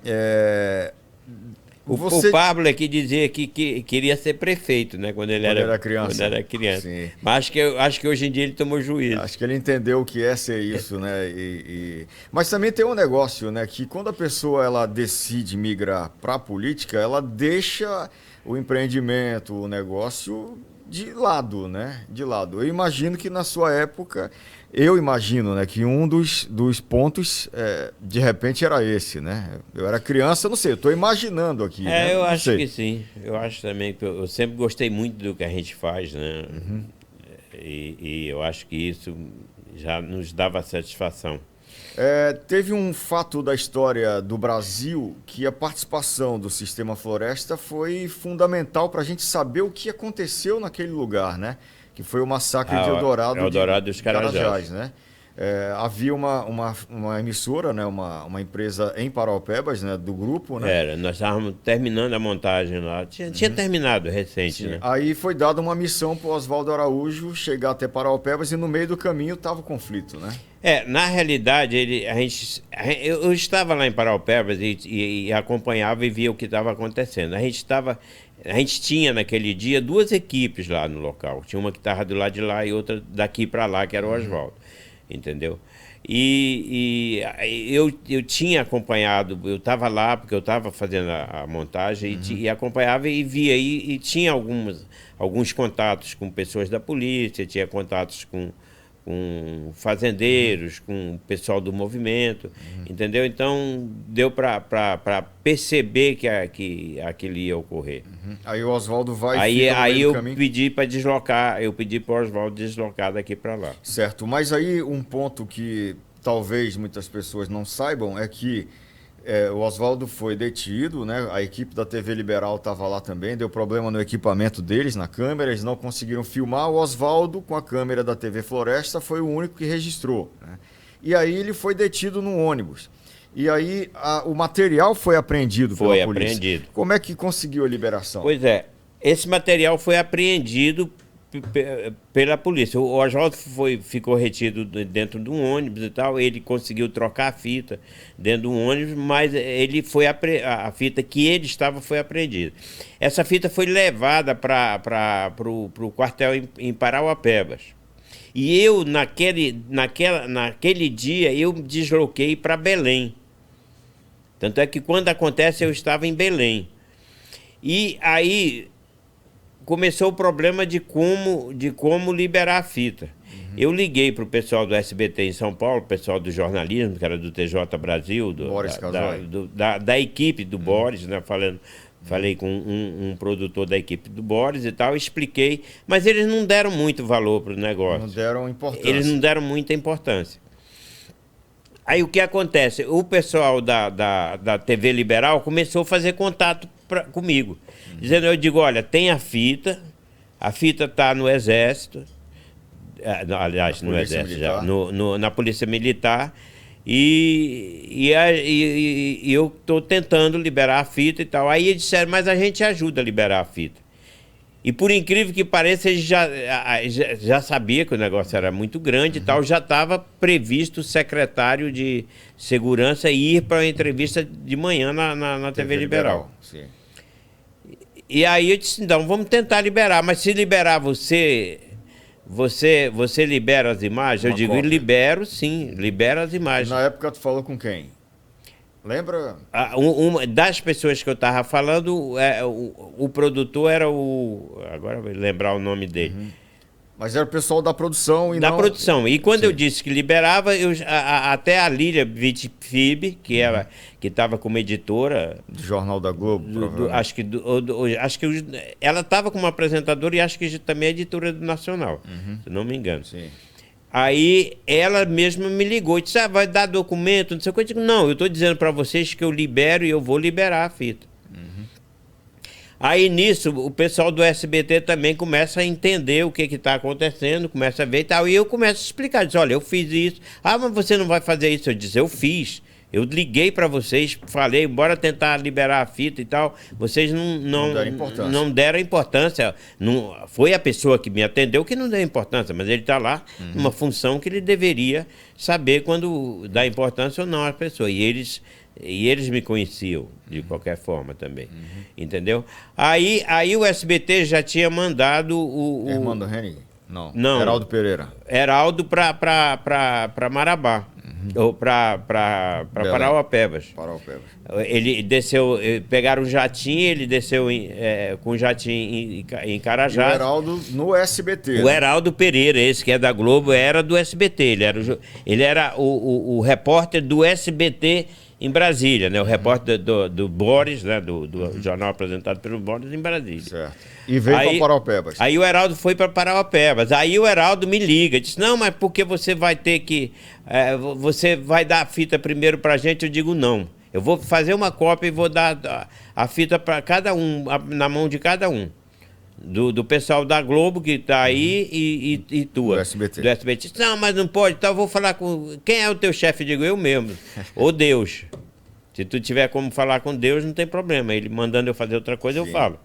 O Pablo aqui dizia que queria ser prefeito, né? Quando ele era criança. Quando era criança. Sim. Mas acho que hoje em dia ele tomou juízo. Acho que ele entendeu o que é ser isso, né? Mas também tem um negócio, né? Que quando a pessoa ela decide migrar para a política, ela deixa o empreendimento, o negócio de lado, né? De lado. Eu imagino que na sua época, né, que um dos pontos, de repente, era esse, né? Eu era criança, não sei, eu estou imaginando aqui. Né? Eu acho que sim. Eu acho também que eu sempre gostei muito do que a gente faz, né? Uhum. E eu acho que isso já nos dava satisfação. Teve um fato da história do Brasil que a participação do Sistema Floresta foi fundamental para a gente saber o que aconteceu naquele lugar, né? Que foi o massacre de Eldorado dos Carajás, né? Havia uma emissora, né? Uma empresa em Paraupebas, né? Do grupo, né? Nós estávamos terminando a montagem lá. Tinha terminado recente, né? Aí foi dada uma missão para o Oswaldo Araújo chegar até Paraupebas e no meio do caminho estava o conflito, né? Na realidade, eu estava lá em Paraupebas e acompanhava e via o que estava acontecendo. A gente tinha naquele dia 2 equipes lá no local. Tinha uma que estava do lado de lá e outra daqui para lá, que era o Oswaldo. Entendeu? E eu tinha acompanhado, eu estava lá porque eu estava fazendo a montagem e acompanhava e via e tinha alguns contatos com pessoas da polícia, tinha contatos com fazendeiros, com o pessoal do movimento, entendeu? Então deu para perceber que aquilo ia ocorrer. Aí o Oswaldo vai... Aí eu pedi para deslocar, eu pedi para o Oswaldo deslocar daqui para lá. Certo, mas aí um ponto que talvez muitas pessoas não saibam é que o Oswaldo foi detido, né? A equipe da TV Liberal estava lá também, deu problema no equipamento deles, na câmera, eles não conseguiram filmar. O Oswaldo, com a câmera da TV Floresta, foi o único que registrou, né? E aí ele foi detido num ônibus. E aí o material foi apreendido pela polícia. Apreendido. Como é que conseguiu a liberação? Pois esse material foi apreendido pela polícia. O Oswaldo ficou retido dentro de um ônibus e tal, ele conseguiu trocar a fita dentro de um ônibus, mas a fita que ele estava foi apreendida. Essa fita foi levada para o quartel em Parauapebas. E eu, naquele dia, eu desloquei para Belém. Tanto é que quando acontece eu estava em Belém. E aí começou o problema de como liberar a fita. Eu liguei para o pessoal do SBT em São Paulo, o pessoal do jornalismo, que era do TJ Brasil, da equipe do Boris, né? Falei com um produtor da equipe do Boris e tal, expliquei, mas eles não deram muito valor para o negócio. Não deram importância. Eles não deram muita importância. Aí o que acontece? O pessoal da TV Liberal começou a fazer contato comigo, dizendo, eu digo, olha, tem a fita está no Exército, aliás, no Exército já, na Polícia Militar, e eu estou tentando liberar a fita e tal. Aí eles disseram, mas a gente ajuda a liberar a fita. E por incrível que pareça, eles já sabia que o negócio era muito grande e tal, já estava previsto o secretário de Segurança ir para uma entrevista de manhã na TV Liberal. Sim. E aí eu disse, então, vamos tentar liberar, mas se liberar você libera as imagens? Eu digo, libero sim, libero as imagens. Na época tu falou com quem? Lembra? Uma das pessoas que eu estava falando, o produtor era agora eu vou lembrar o nome dele. Mas era o pessoal da produção e da produção. E quando eu disse que liberava, até a Lília Vitfib, que estava como editora... Do Jornal da Globo, acho que ela estava como apresentadora e acho que também é editora do Nacional, se não me engano. Sim. Aí ela mesma me ligou e disse, vai dar documento, não sei o que. Eu digo, não, eu estou dizendo para vocês que eu libero e eu vou liberar a fita. Aí nisso, o pessoal do SBT também começa a entender o que está acontecendo, começa a ver e tal, e eu começo a explicar, diz, olha, eu fiz isso, mas você não vai fazer isso, eu disse, eu fiz, eu liguei para vocês, falei, bora tentar liberar a fita e tal, vocês não deram importância, não, foi a pessoa que me atendeu que não deu importância, mas ele está lá numa função que ele deveria saber quando dá importância ou não à pessoa, e eles me conheciam, de qualquer forma também, entendeu? Aí o SBT já tinha mandado o Hermando Henning? Não. Heraldo Pereira. Heraldo para Marabá, ou para Parauapebas. Ele desceu, pegaram um jatinho, ele desceu com um jatinho em Carajás. E o Heraldo no SBT. O Heraldo Pereira, esse que é da Globo, era do SBT, ele era o repórter do SBT em Brasília, né? O repórter do Boris, né? Do jornal apresentado pelo Boris em Brasília. Certo. E veio para Parauapebas. Aí o Heraldo foi para Parauapebas. Aí o Heraldo me liga, disse, não, mas porque você vai ter que... você vai dar a fita primeiro para a gente? Eu digo, não. Eu vou fazer uma cópia e vou dar a fita para cada um, na mão de cada um. Do pessoal da Globo que está aí e tua. Do SBT. Do SBT. Não, mas não pode, então eu vou falar com... Quem é o teu chefe? Eu digo, eu mesmo. Ou Deus. Se tu tiver como falar com Deus, não tem problema. Ele mandando eu fazer outra coisa, eu falo.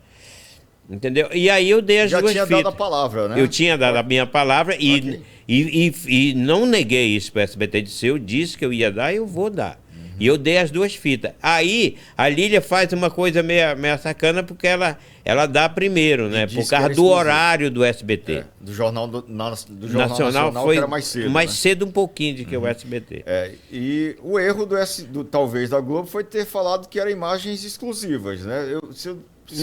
Entendeu? E aí eu dei as duas fitas. Já tinha dado a palavra, né? Eu tinha dado a minha palavra e não neguei isso para o SBT. Eu disse que eu ia dar e eu vou dar. E eu dei as duas fitas. Aí a Lília faz uma coisa meio sacana porque ela dá primeiro, né? Por causa do horário do SBT. Do Jornal Nacional foi que era mais cedo. Mais cedo um pouquinho do que o SBT. E o erro talvez da Globo foi ter falado que eram imagens exclusivas, né? Se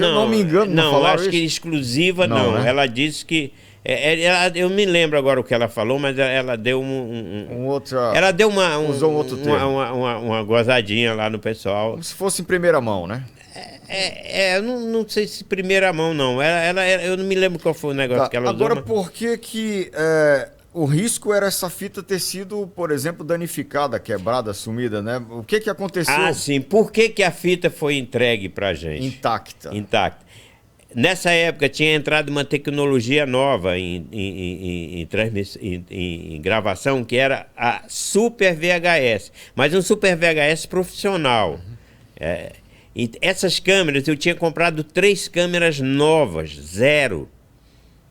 eu não me engano, não acho que exclusiva não. Né? Ela disse que... eu me lembro agora o que ela falou, mas ela deu ela deu usou um outro termo. Uma gozadinha lá no pessoal. Como se fosse em primeira mão, né? Eu não sei se primeira mão, não. Eu não me lembro qual foi o negócio que ela usou. Agora, por que o risco era essa fita ter sido, por exemplo, danificada, quebrada, sumida, né? O que aconteceu? Ah, sim. Por que a fita foi entregue pra gente? Intacta. Nessa época tinha entrado uma tecnologia nova em gravação, que era a Super VHS, mas um Super VHS profissional. E essas câmeras, eu tinha comprado 3 câmeras novas, 0.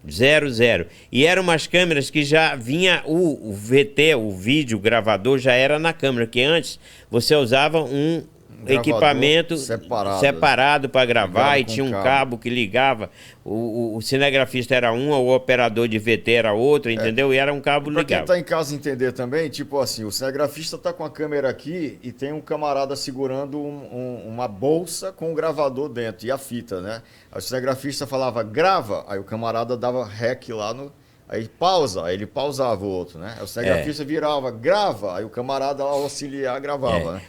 0. E eram umas câmeras que já vinha o VT, o vídeo gravador, já era na câmera, que antes você usava um equipamento separado para gravar e tinha um cabo que ligava. O cinegrafista era um, o operador de VT era outro, entendeu? E era um cabo ligado. Para quem está em casa entender também, tipo assim, o cinegrafista está com a câmera aqui e tem um camarada segurando uma bolsa com um gravador dentro e a fita, né? Aí o cinegrafista falava, grava, aí o camarada dava rec lá no... Aí pausa, aí ele pausava o outro, né? Aí o cinegrafista virava, grava, aí o camarada ao auxiliar gravava, né?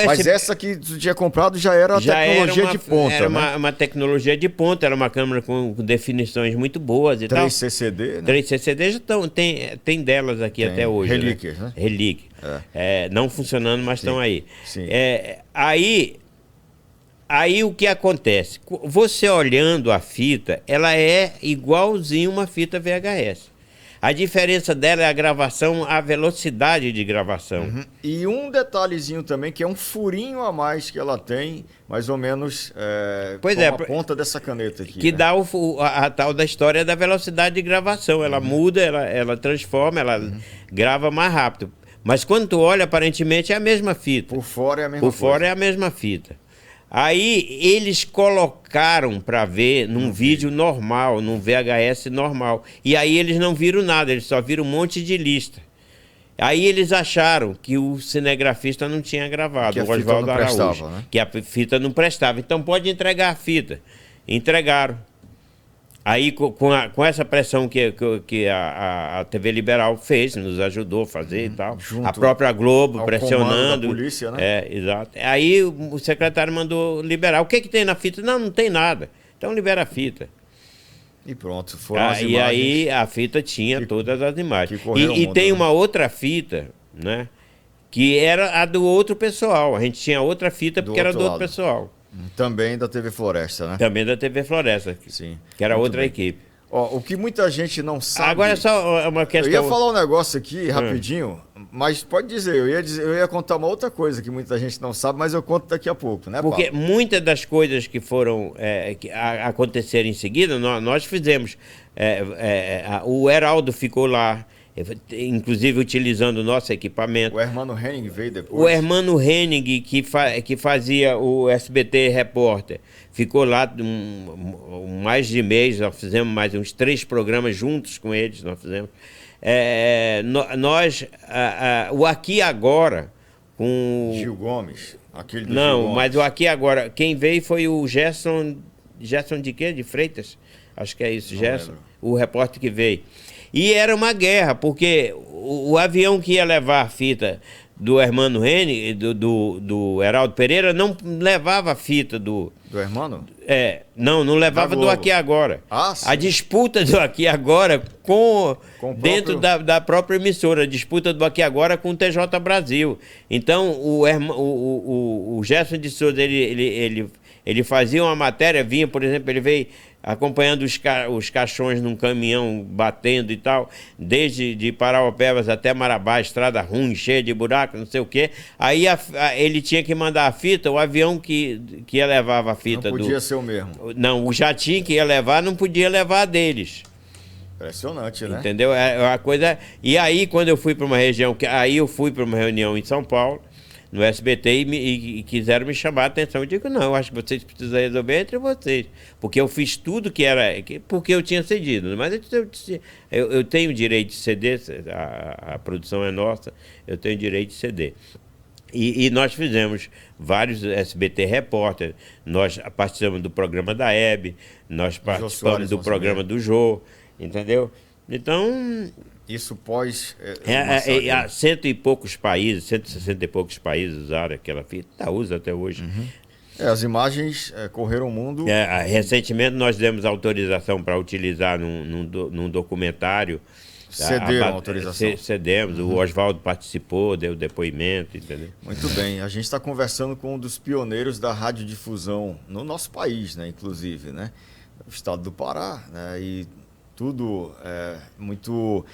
Mas essa que tu tinha comprado já era tecnologia de ponta, era né? uma tecnologia de ponta, era uma câmera com definições muito boas e 3 tal. CCD, né? 3 CCD já estão, tem delas aqui até hoje. Relíquias, né? Relíquias. Não funcionando, mas estão aí. Sim. Aí o que acontece? Você olhando a fita, ela é igualzinho uma fita VHS. A diferença dela é a gravação, a velocidade de gravação. Uhum. E um detalhezinho também, que é um furinho a mais que ela tem, mais ou menos, a ponta dessa caneta aqui. Que dá a tal da história da velocidade de gravação. Ela muda, ela transforma, ela grava mais rápido. Mas quando tu olha, aparentemente é a mesma fita. Por fora é a mesma coisa. Por fora é a mesma fita. Aí eles colocaram para ver num vídeo normal, num VHS normal. E aí eles não viram nada, eles só viram um monte de lista. Aí eles acharam que o cinegrafista não tinha gravado, o Oswaldo Araújo, né? Que a fita não prestava. Então pode entregar a fita. Entregaram. Aí com essa pressão que a TV Liberal fez, nos ajudou a fazer e tal, a própria Globo pressionando. Da polícia, né? Exato. Aí o secretário mandou liberar. O que tem na fita? Não tem nada. Então libera a fita. E pronto, foram as imagens. E aí a fita tinha todas as imagens. E tem uma outra fita, né? Que era a do outro pessoal. A gente tinha outra fita porque era do outro pessoal. Também da TV Floresta, né? Também da TV Floresta, sim, que era outra equipe. O que muita gente não sabe... Agora é só uma questão... Eu ia falar um negócio aqui, rapidinho, mas pode dizer, eu ia contar uma outra coisa que muita gente não sabe, mas eu conto daqui a pouco, né, Porque Paulo? muitas das coisas que foram acontecer em seguida, nós fizemos. O Heraldo ficou lá, inclusive utilizando o nosso equipamento. O Hermano Henning veio depois. O Hermano Henning, que fazia o SBT Repórter, ficou lá mais de mês. Nós fizemos mais uns 3 programas juntos com eles. Nós fizemos. O Aqui Agora, com... Gil Gomes, aquele do Não, Gil Gomes. mas o Aqui Agora, quem veio foi o Gerson de quê? De Freitas? Acho que é isso, Não Gerson. lembro. O repórter que veio. E era uma guerra, porque o avião que ia levar a fita do Hermano Henning, do Heraldo Pereira, não levava a fita do... Do Hermano? Não levava do Aqui Agora. Sim. A disputa do Aqui Agora dentro da própria emissora, a disputa do Aqui Agora com o TJ Brasil. Então, o Gerson de Souza, ele fazia uma matéria, vinha, por exemplo, ele veio acompanhando os caixões num caminhão, batendo e tal, desde de Parauapebas até Marabá, estrada ruim, cheia de buraco, não sei o quê. Aí ele tinha que mandar a fita, o avião que ia levar a fita... Não podia ser o mesmo. Não, o jatinho que ia levar não podia levar a deles. Impressionante, né? Entendeu? É uma coisa... E aí, quando eu fui para uma região... Aí eu fui para uma reunião em São Paulo, no SBT, e quiseram me chamar a atenção. Eu digo, não, eu acho que vocês precisam resolver entre vocês. Porque eu fiz tudo que era... Porque eu tinha cedido. Mas eu tenho direito de ceder, a produção é nossa, eu tenho direito de ceder. E nós fizemos vários SBT Repórter, nós participamos do programa da Hebe, nós participamos do programa do Jô, entendeu? Então... Isso pós... há 100 e poucos países, 160 e poucos países usaram aquela fita, usa até hoje. As imagens correram o mundo... Recentemente nós demos autorização para utilizar num documentário. Cederam a autorização? Cedemos, o Oswaldo participou, deu depoimento, entendeu? Muito bem, a gente está conversando com um dos pioneiros da radiodifusão no nosso país, né, inclusive, né? O estado do Pará, né, e tudo muito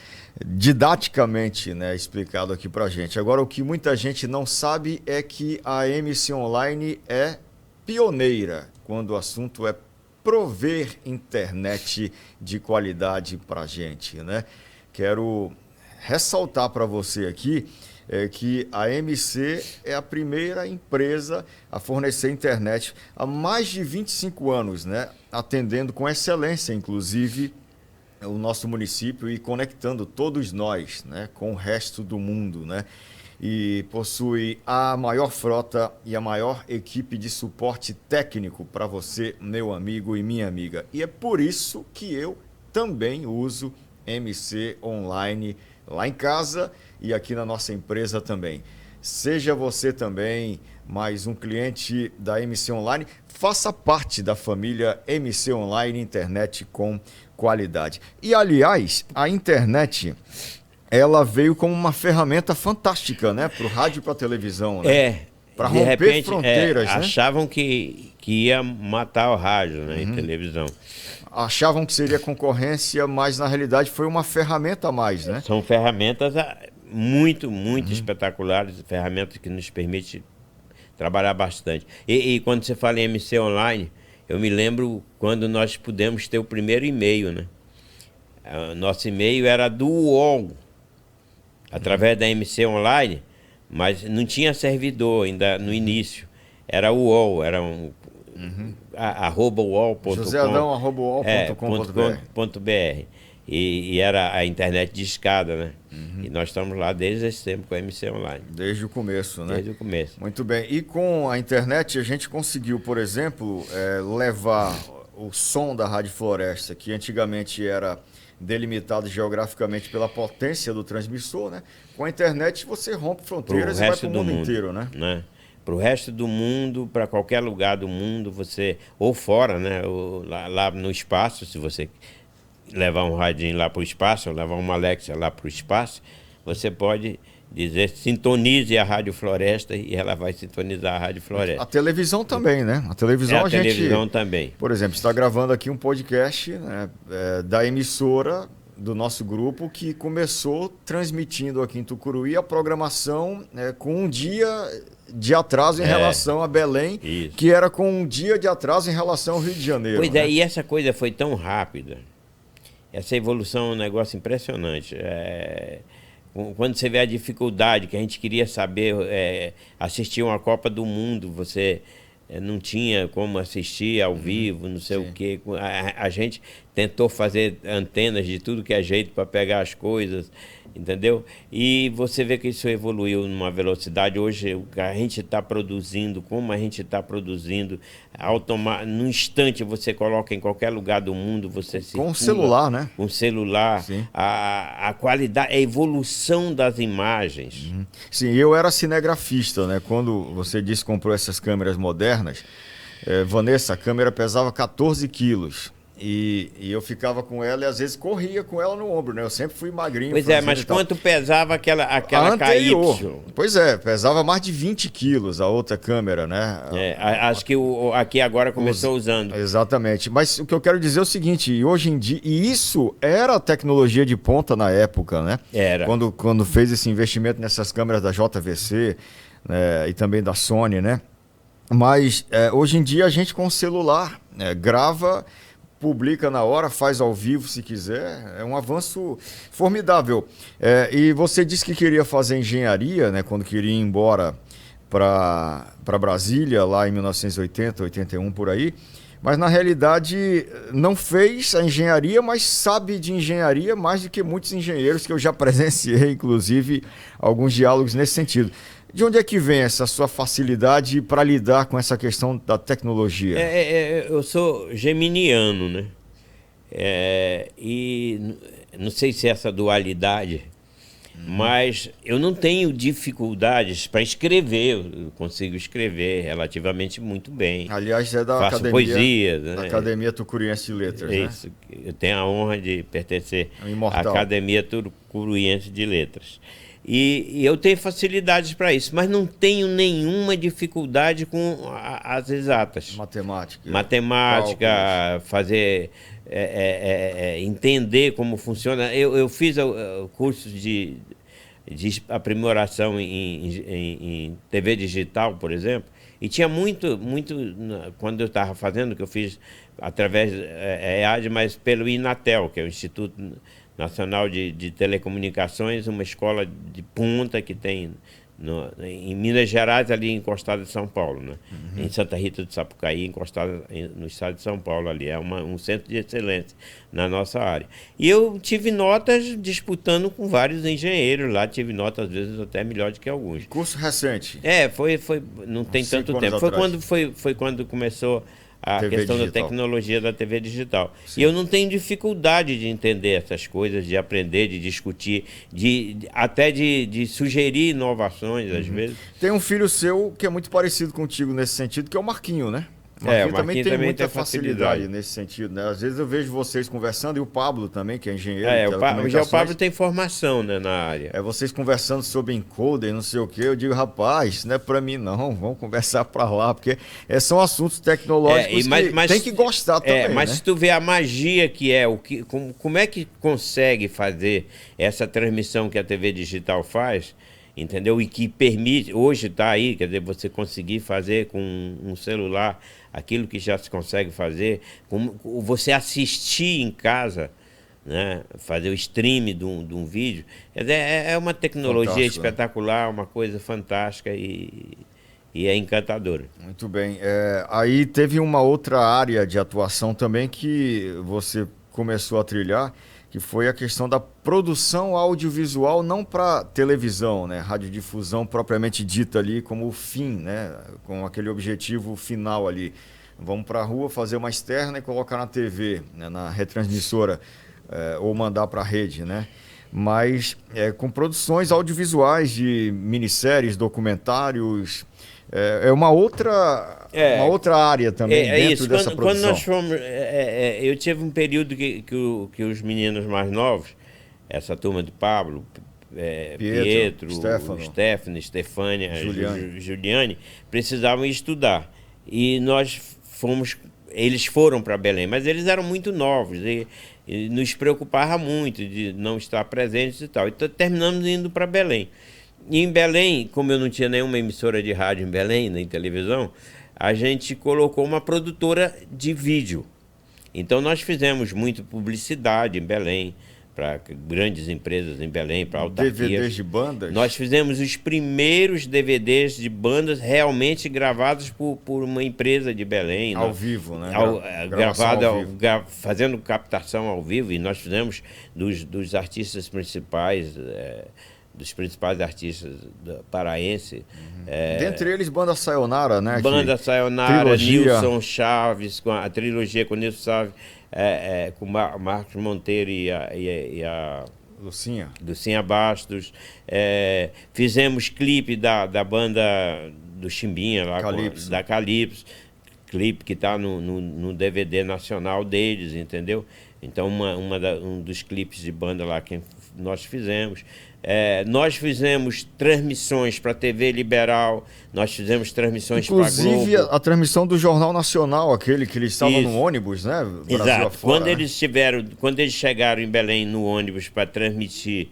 didaticamente, né, explicado aqui pra gente. Agora, o que muita gente não sabe é que a MC Online é pioneira quando o assunto é prover internet de qualidade para a gente, né? Quero ressaltar para você aqui que a MC é a primeira empresa a fornecer internet há mais de 25 anos, né? Atendendo com excelência, inclusive, o nosso município e conectando todos nós, né, com o resto do mundo, né? E possui a maior frota e a maior equipe de suporte técnico para você, meu amigo e minha amiga. E é por isso que eu também uso MC Online lá em casa e aqui na nossa empresa também. Seja você também mais um cliente da MC Online, faça parte da família MC Online Internet com qualidade. E, aliás, a internet, ela veio como uma ferramenta fantástica, né? Para o rádio e para a televisão, né? Para romper repente, fronteiras, né? Achavam que ia matar o rádio, né? E televisão. Achavam que seria concorrência, mas na realidade foi uma ferramenta a mais, né? São ferramentas muito espetaculares, ferramentas que nos permitem trabalhar bastante. E quando você fala em MC Online, eu me lembro quando nós pudemos ter o primeiro e-mail, né? Nosso e-mail era do UOL, através da MC Online, mas não tinha servidor ainda no início. Era o UOL, era @uol.com. joseadão@uol.com.br. E era a internet de escada, né? E nós estamos lá desde esse tempo com a MC Online. Desde o começo, né? Desde o começo. Muito bem. E com a internet a gente conseguiu, por exemplo, levar o som da Rádio Floresta, que antigamente era delimitado geograficamente pela potência do transmissor, né? Com a internet você rompe fronteiras e vai para o mundo inteiro, né? Para o resto do mundo, para qualquer lugar do mundo, você, ou fora, né? Ou lá no espaço, se você levar um radinho lá para o espaço, ou levar uma Alexa lá para o espaço, você pode dizer, sintonize a Rádio Floresta e ela vai sintonizar a Rádio Floresta. A televisão também, né? A televisão televisão também. Por exemplo, está gravando aqui um podcast, né, da emissora do nosso grupo que começou transmitindo aqui em Tucuruí a programação com um dia de atraso em relação a Belém, que era com um dia de atraso em relação ao Rio de Janeiro. Pois é, e essa coisa foi tão rápida. Essa evolução é um negócio impressionante. Quando você vê a dificuldade que a gente queria saber, assistir uma Copa do Mundo, você não tinha como assistir ao vivo, não sei o quê. A gente tentou fazer antenas de tudo que é jeito para pegar as coisas, entendeu? E você vê que isso evoluiu numa velocidade. Hoje o que a gente está produzindo, como a gente está produzindo, no instante você coloca em qualquer lugar do mundo, você se com o celular, né? Com o celular, a qualidade, a evolução das imagens. Sim, eu era cinegrafista, né? Quando você disse que comprou essas câmeras modernas, Vanessa, a câmera pesava 14 quilos. E eu ficava com ela e às vezes corria com ela no ombro, né? Eu sempre fui magrinho. Pois mas quanto pesava aquela anterior? KY? Pois pesava mais de 20 quilos a outra câmera, né? Acho que aqui agora começou usando. Exatamente. Mas o que eu quero dizer é o seguinte, hoje em dia, e isso era tecnologia de ponta na época, né? Era. Quando fez esse investimento nessas câmeras da JVC, né? E também da Sony, né? Mas hoje em dia a gente com o celular grava, publica na hora, faz ao vivo se quiser, é um avanço formidável. E você disse que queria fazer engenharia, né, quando queria ir embora para Brasília, lá em 1980, 81, por aí, mas na realidade não fez a engenharia, mas sabe de engenharia mais do que muitos engenheiros que eu já presenciei, inclusive, alguns diálogos nesse sentido. De onde é que vem essa sua facilidade para lidar com essa questão da tecnologia? Eu sou geminiano, né? E não sei se é essa dualidade, mas eu não tenho dificuldades para escrever. Eu consigo escrever relativamente muito bem. Aliás, da Faço academia, poesia, da Academia Tucuruiense de Letras, isso, né? Eu tenho a honra de pertencer à Academia Tucuruiense de Letras. E eu tenho facilidades para isso, mas não tenho nenhuma dificuldade com as exatas. Matemática, fazer, entender como funciona. Eu fiz cursos de aprimoração em TV digital, por exemplo, E tinha muito, quando eu estava fazendo, que eu fiz através EAD, mas pelo Inatel, que é o Instituto Nacional de Telecomunicações, uma escola de ponta que tem em Minas Gerais, ali encostada em São Paulo, né? Em Santa Rita do Sapucaí, encostada no estado de São Paulo ali. É um centro de excelência na nossa área. E eu tive notas disputando com vários engenheiros lá, tive notas às vezes até melhores que alguns. Curso recente? Foi não tem tanto tempo. Foi quando começou a TV questão digital. Da tecnologia da TV digital. Sim. E eu não tenho dificuldade de entender essas coisas, de aprender, de discutir, até de sugerir inovações, às vezes. Tem um filho seu que é muito parecido contigo nesse sentido, que é o Marquinho, né? O Marquinho também tem muita facilidade nesse sentido, né? Às vezes eu vejo vocês conversando, e o Pablo também, que é engenheiro. O Pablo tem formação, né, na área. Vocês conversando sobre encoder, não sei o quê, eu digo, rapaz, isso não é pra mim não, vamos conversar pra lá, porque são assuntos tecnológicos que tem que gostar também, mas né? Se tu vê a magia que é, como é que consegue fazer essa transmissão que a TV digital faz, entendeu? E que permite, hoje está aí, quer dizer, você conseguir fazer com um celular aquilo que já se consegue fazer, como você assistir em casa, né? Fazer o stream de um vídeo, é uma tecnologia espetacular, uma coisa fantástica e é encantadora. Muito bem. Aí teve uma outra área de atuação também que você começou a trilhar, que foi a questão da produção audiovisual, não para televisão, né? Radiodifusão propriamente dita ali como fim, né? Com aquele objetivo final ali. Vamos para a rua fazer uma externa e colocar na TV, né? Na retransmissora, ou mandar para a rede, né? Mas com produções audiovisuais de minisséries, documentários, uma outra área também dentro dessa produção. Quando nós fomos, eu tive um período que os meninos mais novos, essa turma de Pablo, Pietro, Stefânia, Juliane, precisavam estudar. E eles foram para Belém, mas eles eram muito novos e nos preocupava muito de não estar presentes e tal. Então terminamos indo para Belém. E em Belém, como eu não tinha nenhuma emissora de rádio em Belém, nem televisão, a gente colocou uma produtora de vídeo. Então nós fizemos muito publicidade em Belém, para grandes empresas em Belém, para autarquias. DVDs de bandas? Nós fizemos os primeiros DVDs de bandas realmente gravados por uma empresa de Belém. Ao vivo, né? Fazendo captação ao vivo, e nós fizemos dos artistas principais, dos principais artistas paraense. Dentre eles, Banda Sayonara, né? Banda Sayonara, Nilson Chaves, com a trilogia com Nilson Chaves, com Marcos Monteiro e a Lucinha Bastos. Fizemos clipe da banda do Chimbinha, lá, da Calypso, clipe que está no DVD nacional deles, entendeu? Então, um dos clipes de banda lá que nós fizemos. Nós fizemos transmissões para a TV Liberal, nós fizemos transmissões para a Globo. Inclusive a transmissão do Jornal Nacional, aquele que eles estavam no ônibus, né? Brasil Exato. Afora, quando eles chegaram em Belém no ônibus para transmitir,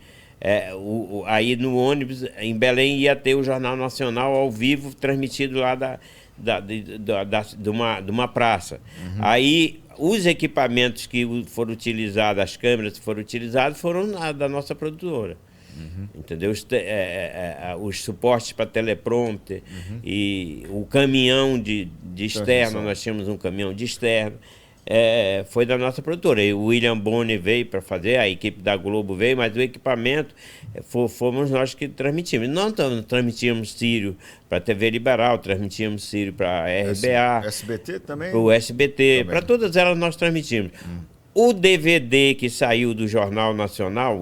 aí no ônibus em Belém ia ter o Jornal Nacional ao vivo transmitido lá de uma praça. Aí os equipamentos que foram utilizados, as câmeras que foram utilizadas, foram da nossa produtora. Entendeu? Os suportes para teleprompter e o caminhão de externo, nós tínhamos um caminhão de externo, foi da nossa produtora. E o William Boni veio para fazer, a equipe da Globo veio, mas o equipamento fomos nós que transmitimos. Não transmitíamos Sírio para a TV Liberal, transmitíamos Sírio para a RBA. SBT também? Para o SBT, para todas elas nós transmitimos. O DVD que saiu do Jornal Nacional,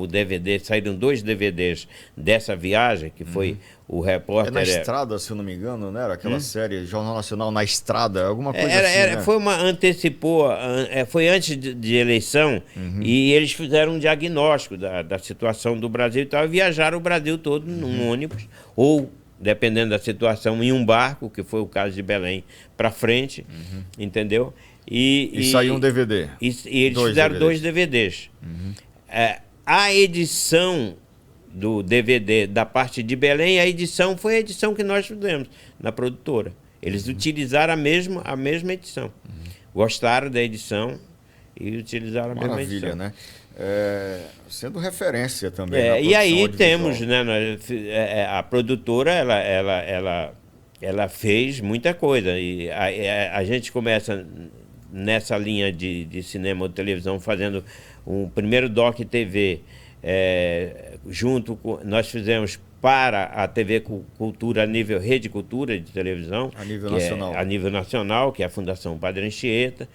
saíram 2 DVDs dessa viagem, que foi o repórter... Na Estrada, se eu não me engano, né? Era aquela série, Jornal Nacional na Estrada, alguma coisa assim, né? Foi antes de eleição, e eles fizeram um diagnóstico da situação do Brasil e tal, e viajaram o Brasil todo num ônibus, ou, dependendo da situação, em um barco, que foi o caso de Belém, para frente, entendeu? E saiu um DVD. E eles fizeram 2 DVDs. A edição do DVD da parte de Belém, a edição foi a edição que nós fizemos na produtora. Eles utilizaram a mesma edição. Gostaram da edição e utilizaram a mesma edição. Maravilha, né? Sendo referência também. E aí temos, né? A produtora, ela fez muita coisa. E a gente começa nessa linha de cinema ou televisão fazendo um primeiro Doc TV. Nós fizemos para a TV Cultura a nível Rede Cultura de televisão, a nível nacional, que é a Fundação Padre Anchieta.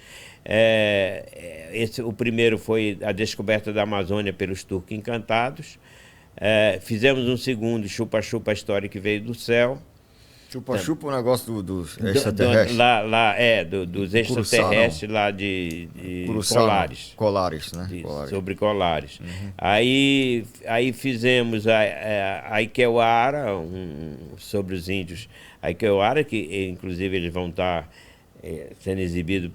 O primeiro foi a descoberta da Amazônia pelos Turcos Encantados. Fizemos um segundo, Chupa Chupa, a história que veio do céu. Chupa-chupa, o negócio dos extraterrestres. Dos extraterrestres lá de Colares. Colares, né? Sobre Colares. Aí fizemos a Ikeuara, sobre os índios. A Ikeuara, que inclusive eles vão estar sendo exibidos,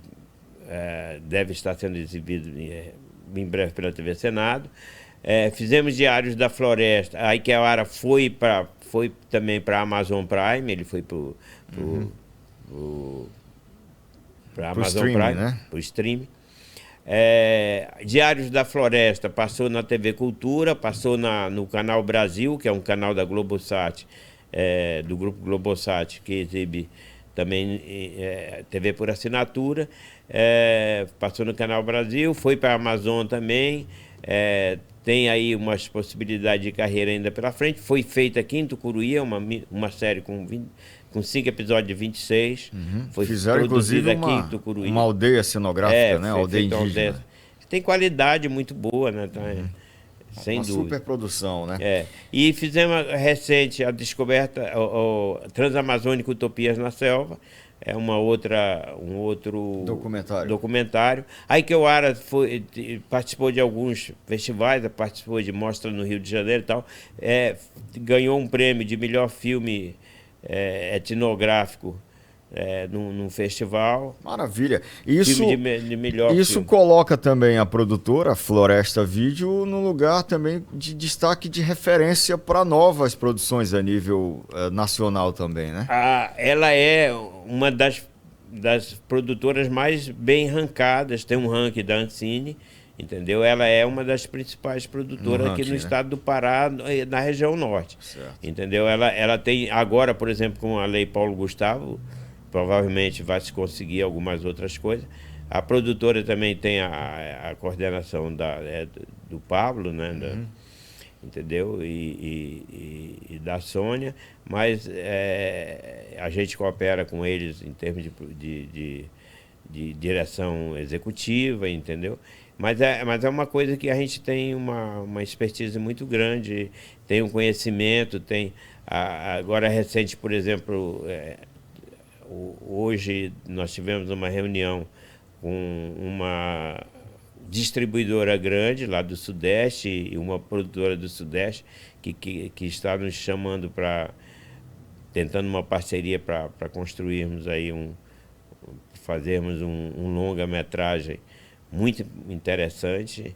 deve estar sendo exibido em breve pela TV Senado. Fizemos Diários da Floresta. A Ikeuara foi também para a Amazon Prime, ele foi para a Amazon Prime, né? Para o stream. Diários da Floresta passou na TV Cultura, passou no Canal Brasil, que é um canal da Globosat, do grupo Globosat, que exibe também TV por assinatura. Passou no Canal Brasil, foi para a Amazon também. Tem aí umas possibilidades de carreira ainda pela frente. Foi feita aqui em Tucuruí, uma série com 5 episódios de 26. Foi Fizeram, inclusive, aqui em Tucuruí. Uma aldeia cenográfica, né? Aldeia indígena. Tem qualidade muito boa, né? Sem dúvida. Uma superprodução, né? E fizemos recente a descoberta, o Transamazônica Utopias na Selva. É um outro documentário. A Ikeuara participou de alguns festivais, participou de mostra no Rio de Janeiro e tal. Ganhou um prêmio de melhor filme etnográfico num festival. Maravilha. Isso filme. Coloca também a produtora, Floresta Vídeo, no lugar também de destaque de referência para novas produções a nível nacional também, né? Ela é uma das produtoras mais bem rancadas, tem um ranking da Ancine, entendeu? Ela é uma das principais produtoras aqui no estado do Pará, na região norte. Certo. Entendeu? Ela tem agora, por exemplo, com a Lei Paulo Gustavo, provavelmente vai se conseguir algumas outras coisas. A produtora também tem a coordenação do Pablo, né? Entendeu? E da Sônia, mas a gente coopera com eles em termos de direção executiva, entendeu? Mas é uma coisa que a gente tem uma expertise muito grande, tem um conhecimento, agora recente, por exemplo, hoje nós tivemos uma reunião com uma distribuidora grande lá do Sudeste e uma produtora do Sudeste que está nos chamando tentando uma parceria para construirmos aí fazermos um longa-metragem muito interessante.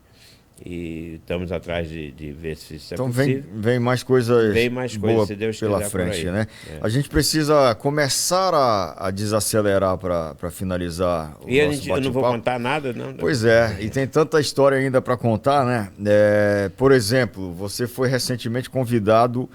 E estamos atrás de ver se isso é possível. Então vem mais coisas boas se Deus pela frente, né? A gente precisa começar a desacelerar para finalizar o nosso bate-papo. Eu não vou contar nada, não? Pois e tem tanta história ainda para contar, né? Por exemplo, você foi recentemente convidado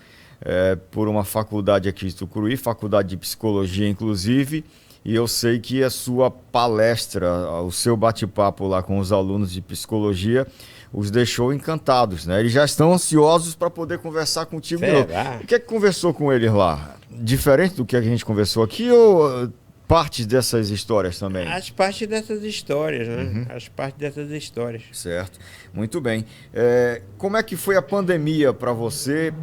por uma faculdade aqui de Tucuruí, faculdade de psicologia, inclusive, e eu sei que a sua palestra, o seu bate-papo lá com os alunos de psicologia os deixou encantados, né? Eles já estão ansiosos para poder conversar contigo. O que é que conversou com eles lá? Diferente do que a gente conversou aqui ou partes dessas histórias também? As partes dessas histórias, né? As partes dessas histórias. Certo. Muito bem. Como é que foi a pandemia para você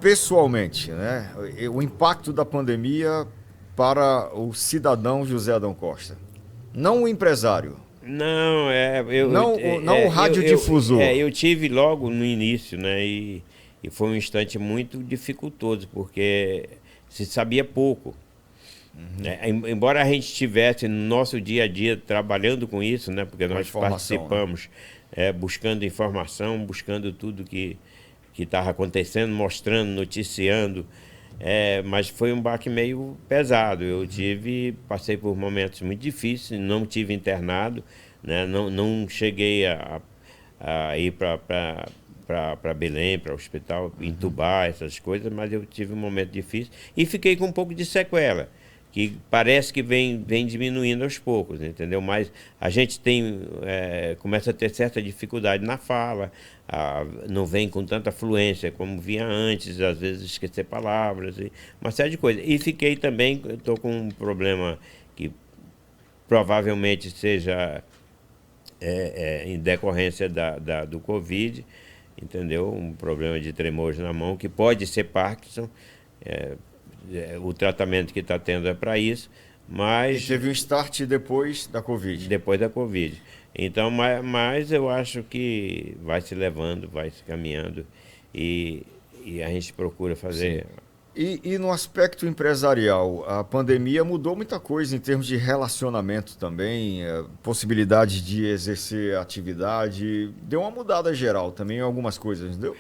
pessoalmente, né? O impacto da pandemia para o cidadão José Adão Costa. Não o empresário. Não, não o radiodifusor. Eu tive logo no início, né? E foi um instante muito dificultoso, porque se sabia pouco. Embora a gente estivesse no nosso dia a dia trabalhando com isso, né? Porque nós participamos, buscando informação, buscando tudo que estava acontecendo, mostrando, noticiando. Mas foi um baque meio pesado. Eu passei por momentos muito difíceis, não tive internado, né? Não cheguei a ir para Belém, para o hospital, entubar essas coisas, mas eu tive um momento difícil e fiquei com um pouco de sequela, que parece que vem diminuindo aos poucos, entendeu? Mas a gente começa a ter certa dificuldade na fala, não vem com tanta fluência como vinha antes, às vezes esquecer palavras, uma série de coisas. E fiquei também, estou com um problema que provavelmente seja em decorrência do Covid, entendeu? Um problema de tremores na mão, que pode ser Parkinson. O tratamento que está tendo é para isso, mas... E teve um start depois da Covid. Depois da Covid. Então, mas eu acho que vai se levando, vai se caminhando e a gente procura fazer... E no aspecto empresarial, a pandemia mudou muita coisa em termos de relacionamento também, possibilidade de exercer atividade, deu uma mudada geral também em algumas coisas, entendeu?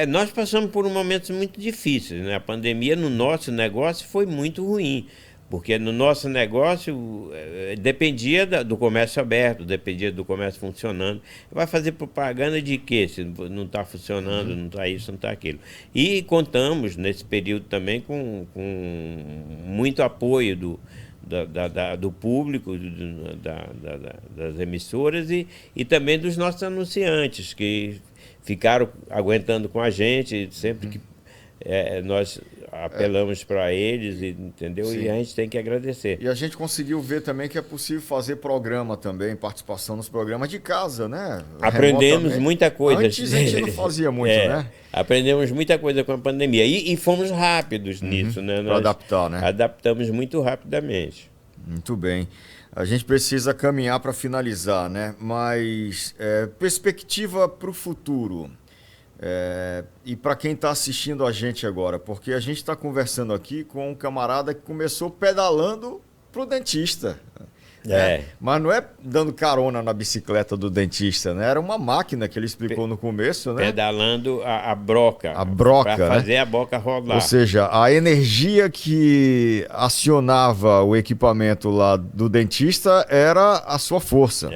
Nós passamos por momentos muito difíceis, né? A pandemia no nosso negócio foi muito ruim, porque no nosso negócio dependia do comércio aberto, dependia do comércio funcionando. Vai fazer propaganda de quê? Se não está funcionando, não está isso, não está aquilo. E contamos nesse período também com muito apoio do público, das emissoras e também dos nossos anunciantes, que ficaram aguentando com a gente sempre que nós apelamos para eles, entendeu? Sim. E a gente tem que agradecer. E a gente conseguiu ver também que é possível fazer programa também, participação nos programas de casa, né? Aprendemos muita coisa. Antes a gente não fazia muito, né? Aprendemos muita coisa com a pandemia e fomos rápidos nisso, né? Para adaptar, né? Adaptamos muito rapidamente. Muito bem. A gente precisa caminhar para finalizar, né? Mas perspectiva para o futuro. E para quem está assistindo a gente agora, porque a gente está conversando aqui com um camarada que começou pedalando para o dentista. Mas não é dando carona na bicicleta do dentista, né? Era uma máquina que ele explicou no começo, né? Pedalando a broca. A broca, para fazer a broca rodar. Ou seja, a energia que acionava o equipamento lá do dentista era a sua força.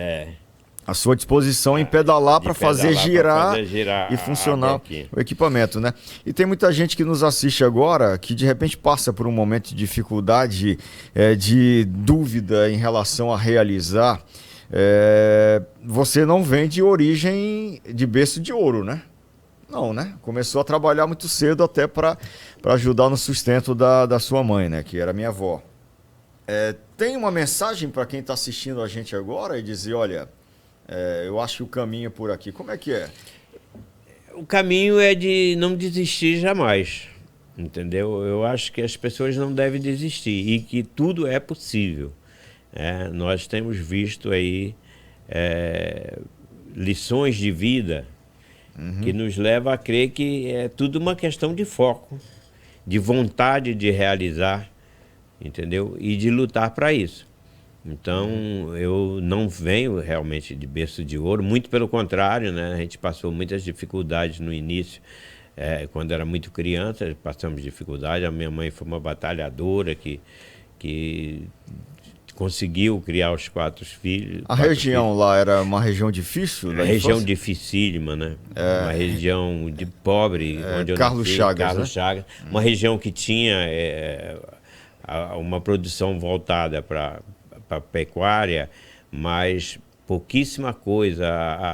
A sua disposição em pedalar para fazer girar e funcionar o equipamento, né? E tem muita gente que nos assiste agora que de repente passa por um momento de dificuldade, de dúvida em relação a realizar. Você não vem de origem de berço de ouro, né? Não, né? Começou a trabalhar muito cedo até para ajudar no sustento da sua mãe, né? Que era minha avó. Tem uma mensagem para quem está assistindo a gente agora e dizer, olha... eu acho que o caminho é por aqui. Como é que é? O caminho é de não desistir jamais, entendeu? Eu acho que as pessoas não devem desistir e que tudo é possível. Nós temos visto aí lições de vida que nos levam a crer que é tudo uma questão de foco, de vontade de realizar, entendeu? E de lutar para isso. Então, eu não venho realmente de berço de ouro, muito pelo contrário, né? A gente passou muitas dificuldades no início, quando era muito criança, passamos dificuldade. A minha mãe foi uma batalhadora que conseguiu criar os 4 filhos. A região filhos. Lá era uma região difícil? Uma região dificílima, né? Uma região de pobre, onde eu nasci, Carlos Chagas. Uma região que tinha uma produção voltada para pecuária, mas pouquíssima coisa.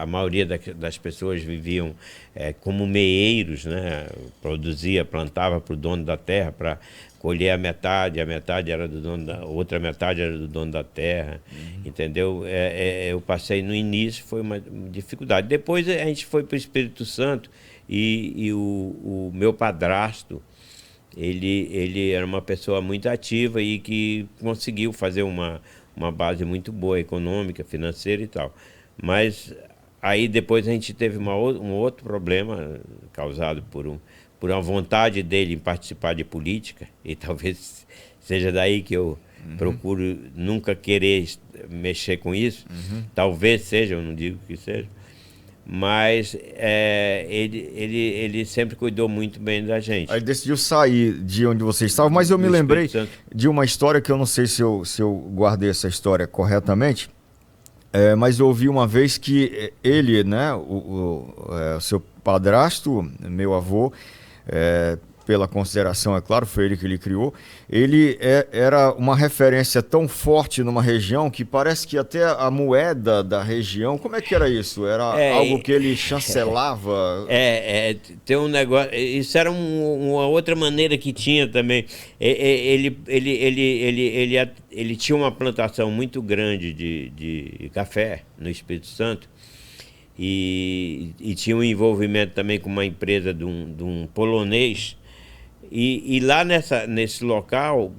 A maioria das pessoas viviam como meeiros, né? Plantava para o dono da terra para colher a metade era do dono outra metade era do dono da terra, entendeu? Eu passei no início, foi uma dificuldade. Depois a gente foi para o Espírito Santo e o meu padrasto, ele era uma pessoa muito ativa e que conseguiu fazer uma base muito boa, econômica, financeira e tal. Mas aí depois a gente teve um outro problema causado por uma vontade dele em participar de política, e talvez seja daí que eu procuro nunca querer mexer com isso. Talvez seja, eu não digo que seja. mas ele sempre cuidou muito bem da gente. Aí decidiu sair de onde você estava, mas eu me lembrei de uma história que eu não sei se eu guardei essa história corretamente, mas eu ouvi uma vez que ele, né, o seu padrasto, meu avô, pela consideração, é claro, foi ele que ele criou, ele era uma referência tão forte numa região que parece que até a moeda da região, como é que era isso? Era algo que ele chancelava? Tem um negócio, isso era uma outra maneira que tinha também. Ele tinha uma plantação muito grande de café no Espírito Santo e tinha um envolvimento também com uma empresa de um polonês. E lá nesse local,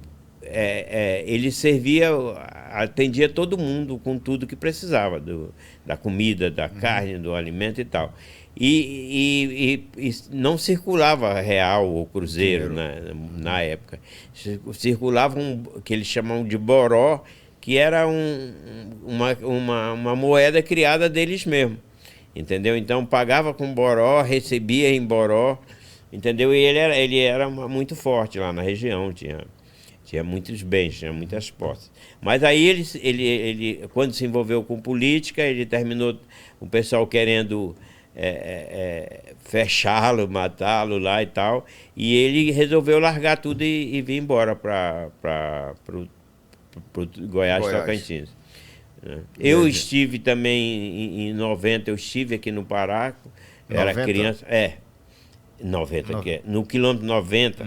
ele atendia todo mundo com tudo que precisava, da comida, da carne, do alimento e tal. E não circulava real ou cruzeiro na época. Circulava que eles chamavam de boró, que era uma moeda criada deles mesmos. Entendeu? Então pagava com boró, recebia em boró. Entendeu? E ele era muito forte lá na região, tinha muitos bens, tinha muitas posses. Mas aí ele quando se envolveu com política, ele terminou o pessoal querendo fechá-lo, matá-lo lá e tal, e ele resolveu largar tudo e vir embora para o Goiás, Tocantins. Eu estive também em 90, eu estive aqui no Pará, era 90? Criança. 90, no quilômetro 90,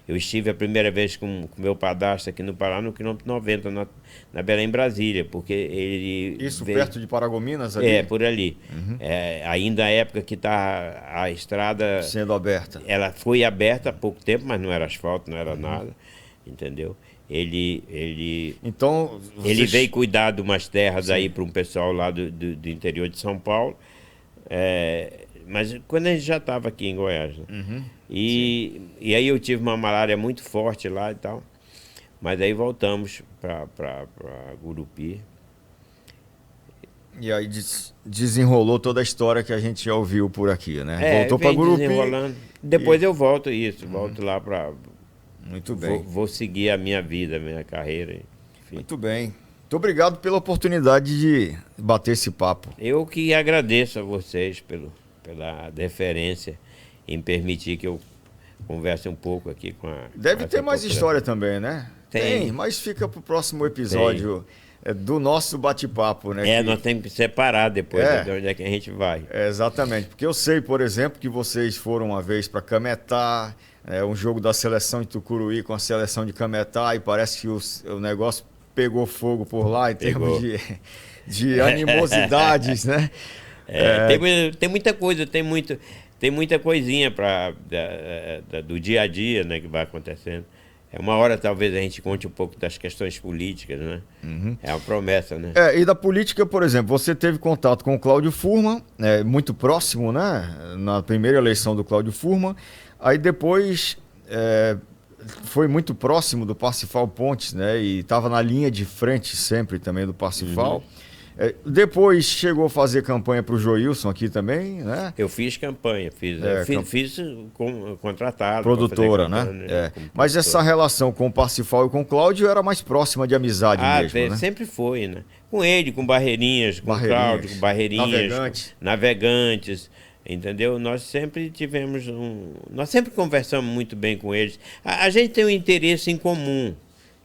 eu estive a primeira vez com meu padrasto aqui no Pará, no quilômetro 90, na Belém, Brasília, porque ele... Isso veio, perto de Paragominas? Ali? Por ali. Ainda a época que está a estrada... Sendo aberta. Ela foi aberta há pouco tempo, mas não era asfalto, não era nada, entendeu? Então, ele veio cuidar de umas terras aí para um pessoal lá do interior de São Paulo, mas quando a gente já estava aqui em Goiás, né? E aí eu tive uma malária muito forte lá e tal, mas aí voltamos para Gurupi. E aí desenrolou toda a história que a gente já ouviu por aqui, né? Voltou para Gurupi. Depois eu volto volto lá para... Muito bem. Vou seguir a minha vida, a minha carreira. Enfim. Muito bem. Muito obrigado pela oportunidade de bater esse papo. Eu que agradeço a vocês pela deferência em permitir que eu converse um pouco aqui com a... Deve ter mais história também, né? Tem, mas fica para o próximo episódio do nosso bate-papo, né? Nós temos que separar depois de onde é que a gente vai. Exatamente, porque eu sei, por exemplo, que vocês foram uma vez para Cametá, um jogo da seleção de Tucuruí com a seleção de Cametá, e parece que o negócio pegou fogo por lá em termos de animosidades, né? Tem muita coisa, tem muita coisinha do dia a dia, né, que vai acontecendo. Uma hora talvez a gente conte um pouco das questões políticas, né? É uma promessa, né? E da política, por exemplo, você teve contato com o Cláudio Furman, muito próximo, né? Na primeira eleição do Cláudio Furman. Aí depois foi muito próximo do Parsifal Pontes, né? E estava na linha de frente sempre também do Parsifal. Depois chegou a fazer campanha para o Joilson aqui também, né? Eu fiz campanha, fiz contratado. Produtora, campanha, né? Mas essa relação com o Parsifal e com o Cláudio era mais próxima de amizade mesmo, né? Sempre foi, né? Com ele, com Barreirinhas, com o Cláudio, com Barreirinhas, Navegantes, entendeu? Nós sempre nós sempre conversamos muito bem com eles. A gente tem um interesse em comum,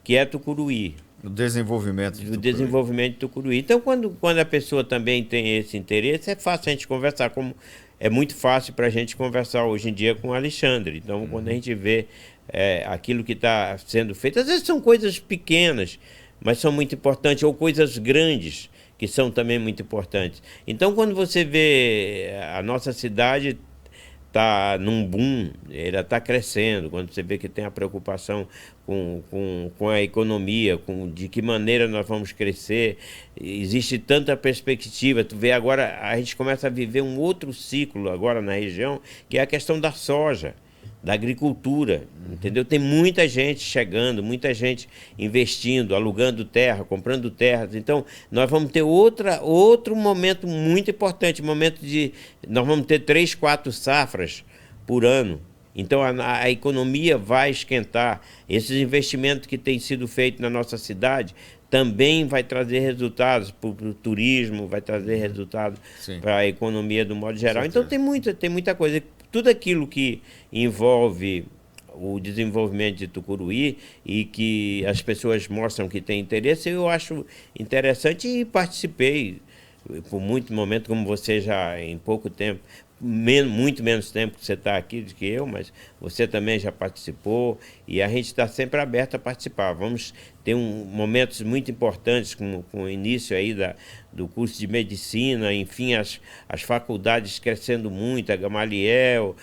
que é Tucuruí. O desenvolvimento de Tucuruí. Então, quando a pessoa também tem esse interesse, é fácil a gente conversar, como é muito fácil para a gente conversar hoje em dia com o Alexandre. Então, quando a gente vê aquilo que está sendo feito, às vezes são coisas pequenas, mas são muito importantes, ou coisas grandes, que são também muito importantes. Então, quando você vê a nossa cidade está num boom, ela está crescendo, quando você vê que tem a preocupação com a economia, de que maneira nós vamos crescer, existe tanta perspectiva. Tu vê agora, a gente começa a viver um outro ciclo agora na região, que é a questão da soja. da agricultura, entendeu? Tem muita gente chegando, muita gente investindo, alugando terra, comprando terras. Então, nós vamos ter outro momento muito importante, nós vamos ter 3, 4 safras por ano. Então, a economia vai esquentar. Esses investimentos que têm sido feitos na nossa cidade também vai trazer resultados para o turismo, vai trazer resultados para a economia do modo geral. Então, tem muita coisa. Tudo aquilo que envolve o desenvolvimento de Tucuruí e que as pessoas mostram que têm interesse, eu acho interessante e participei por muito momento, como você já em pouco tempo, muito menos tempo que você está aqui do que eu, mas você também já participou e a gente está sempre aberto a participar. Vamos ter momentos muito importantes com o início aí do curso de medicina, enfim, as faculdades crescendo muito, a Gamaliel,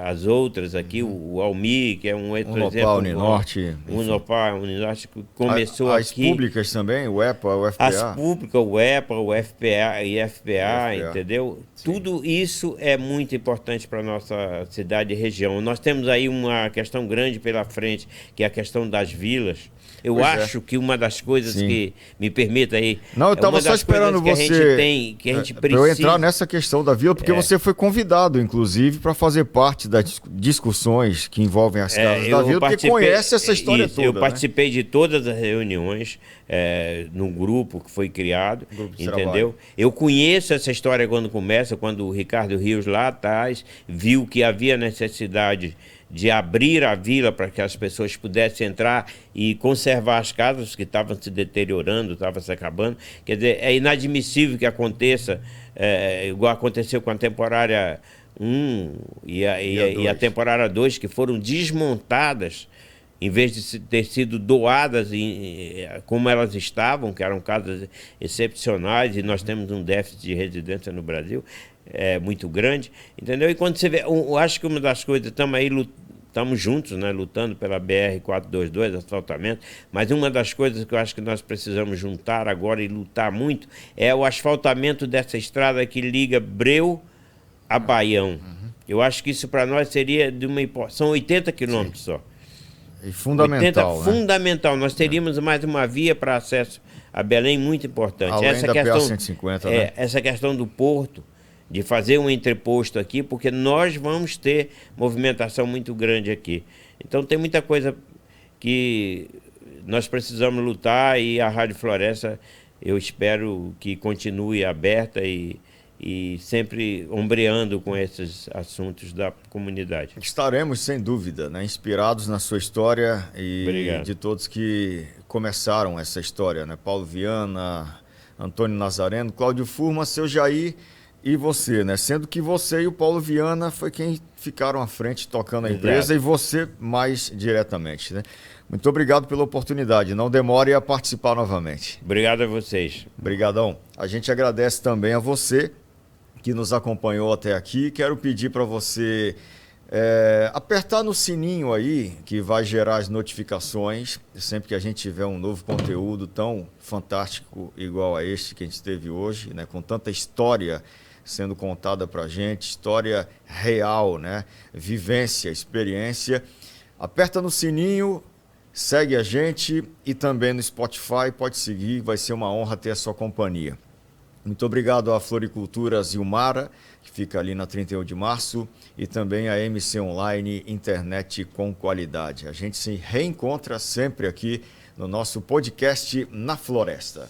as outras aqui, o Almi, que é um outro exemplo. Uninorte. Uninorte, que começou as aqui. As públicas também, o EPA, o FPA. As públicas, o EPA, o FPA e FPA, entendeu? Sim. Tudo isso é muito importante para a nossa cidade e região. Nós temos aí uma questão grande pela frente, que é a questão das vilas. Eu acho que uma das coisas que me permita aí. Não, eu estava só esperando você. Que a gente precisa. Eu entrar nessa questão da vila, porque você foi convidado, inclusive, para fazer parte das discussões que envolvem as casas da vila, porque conhece essa história toda. Eu participei de todas as reuniões no grupo que foi criado, entendeu? Eu conheço essa história quando começa, quando o Ricardo Rios lá atrás viu que havia necessidade de abrir a vila para que as pessoas pudessem entrar e conservar as casas que estavam se deteriorando, estavam se acabando. Quer dizer, é inadmissível que aconteça, igual aconteceu com a temporária 1 e a temporária 2, que foram desmontadas, em vez de ter sido doadas como elas estavam, que eram casas excepcionais, e nós temos um déficit de residência no Brasil muito grande, entendeu? E quando você vê, eu acho que uma das coisas, estamos juntos, né, lutando pela BR-422, asfaltamento, mas uma das coisas que eu acho que nós precisamos juntar agora e lutar muito é o asfaltamento dessa estrada que liga Breu a Baião. Eu acho que isso para nós seria são 80 quilômetros só. E fundamental, 80, fundamental. Nós teríamos mais uma via para acesso a Belém muito importante. Além essa da questão, PA-150, né? Essa questão do porto, de fazer um entreposto aqui, porque nós vamos ter movimentação muito grande aqui. Então tem muita coisa que nós precisamos lutar e a Rádio Floresta, eu espero que continue aberta e sempre ombreando com esses assuntos da comunidade. Estaremos, sem dúvida, né, inspirados na sua história e Obrigado. De todos que começaram essa história, né? Paulo Viana, Antônio Nazareno, Cláudio Furman, seu Jair e você, né? Sendo que você e o Paulo Viana foi quem ficaram à frente tocando a empresa. Exato. E você mais diretamente, né? Muito obrigado pela oportunidade. Não demore a participar novamente. Obrigado a vocês. Obrigadão. A gente agradece também a você que nos acompanhou até aqui. Quero pedir para você apertar no sininho aí, que vai gerar as notificações sempre que a gente tiver um novo conteúdo tão fantástico igual a este que a gente teve hoje, né? Com tanta história sendo contada para a gente, história real, né? Vivência, experiência. Aperta no sininho, segue a gente e também no Spotify, pode seguir, vai ser uma honra ter a sua companhia. Muito obrigado à Floricultura Zilmara, que fica ali na 31 de março, e também à MC Online, internet com qualidade. A gente se reencontra sempre aqui no nosso podcast Na Floresta.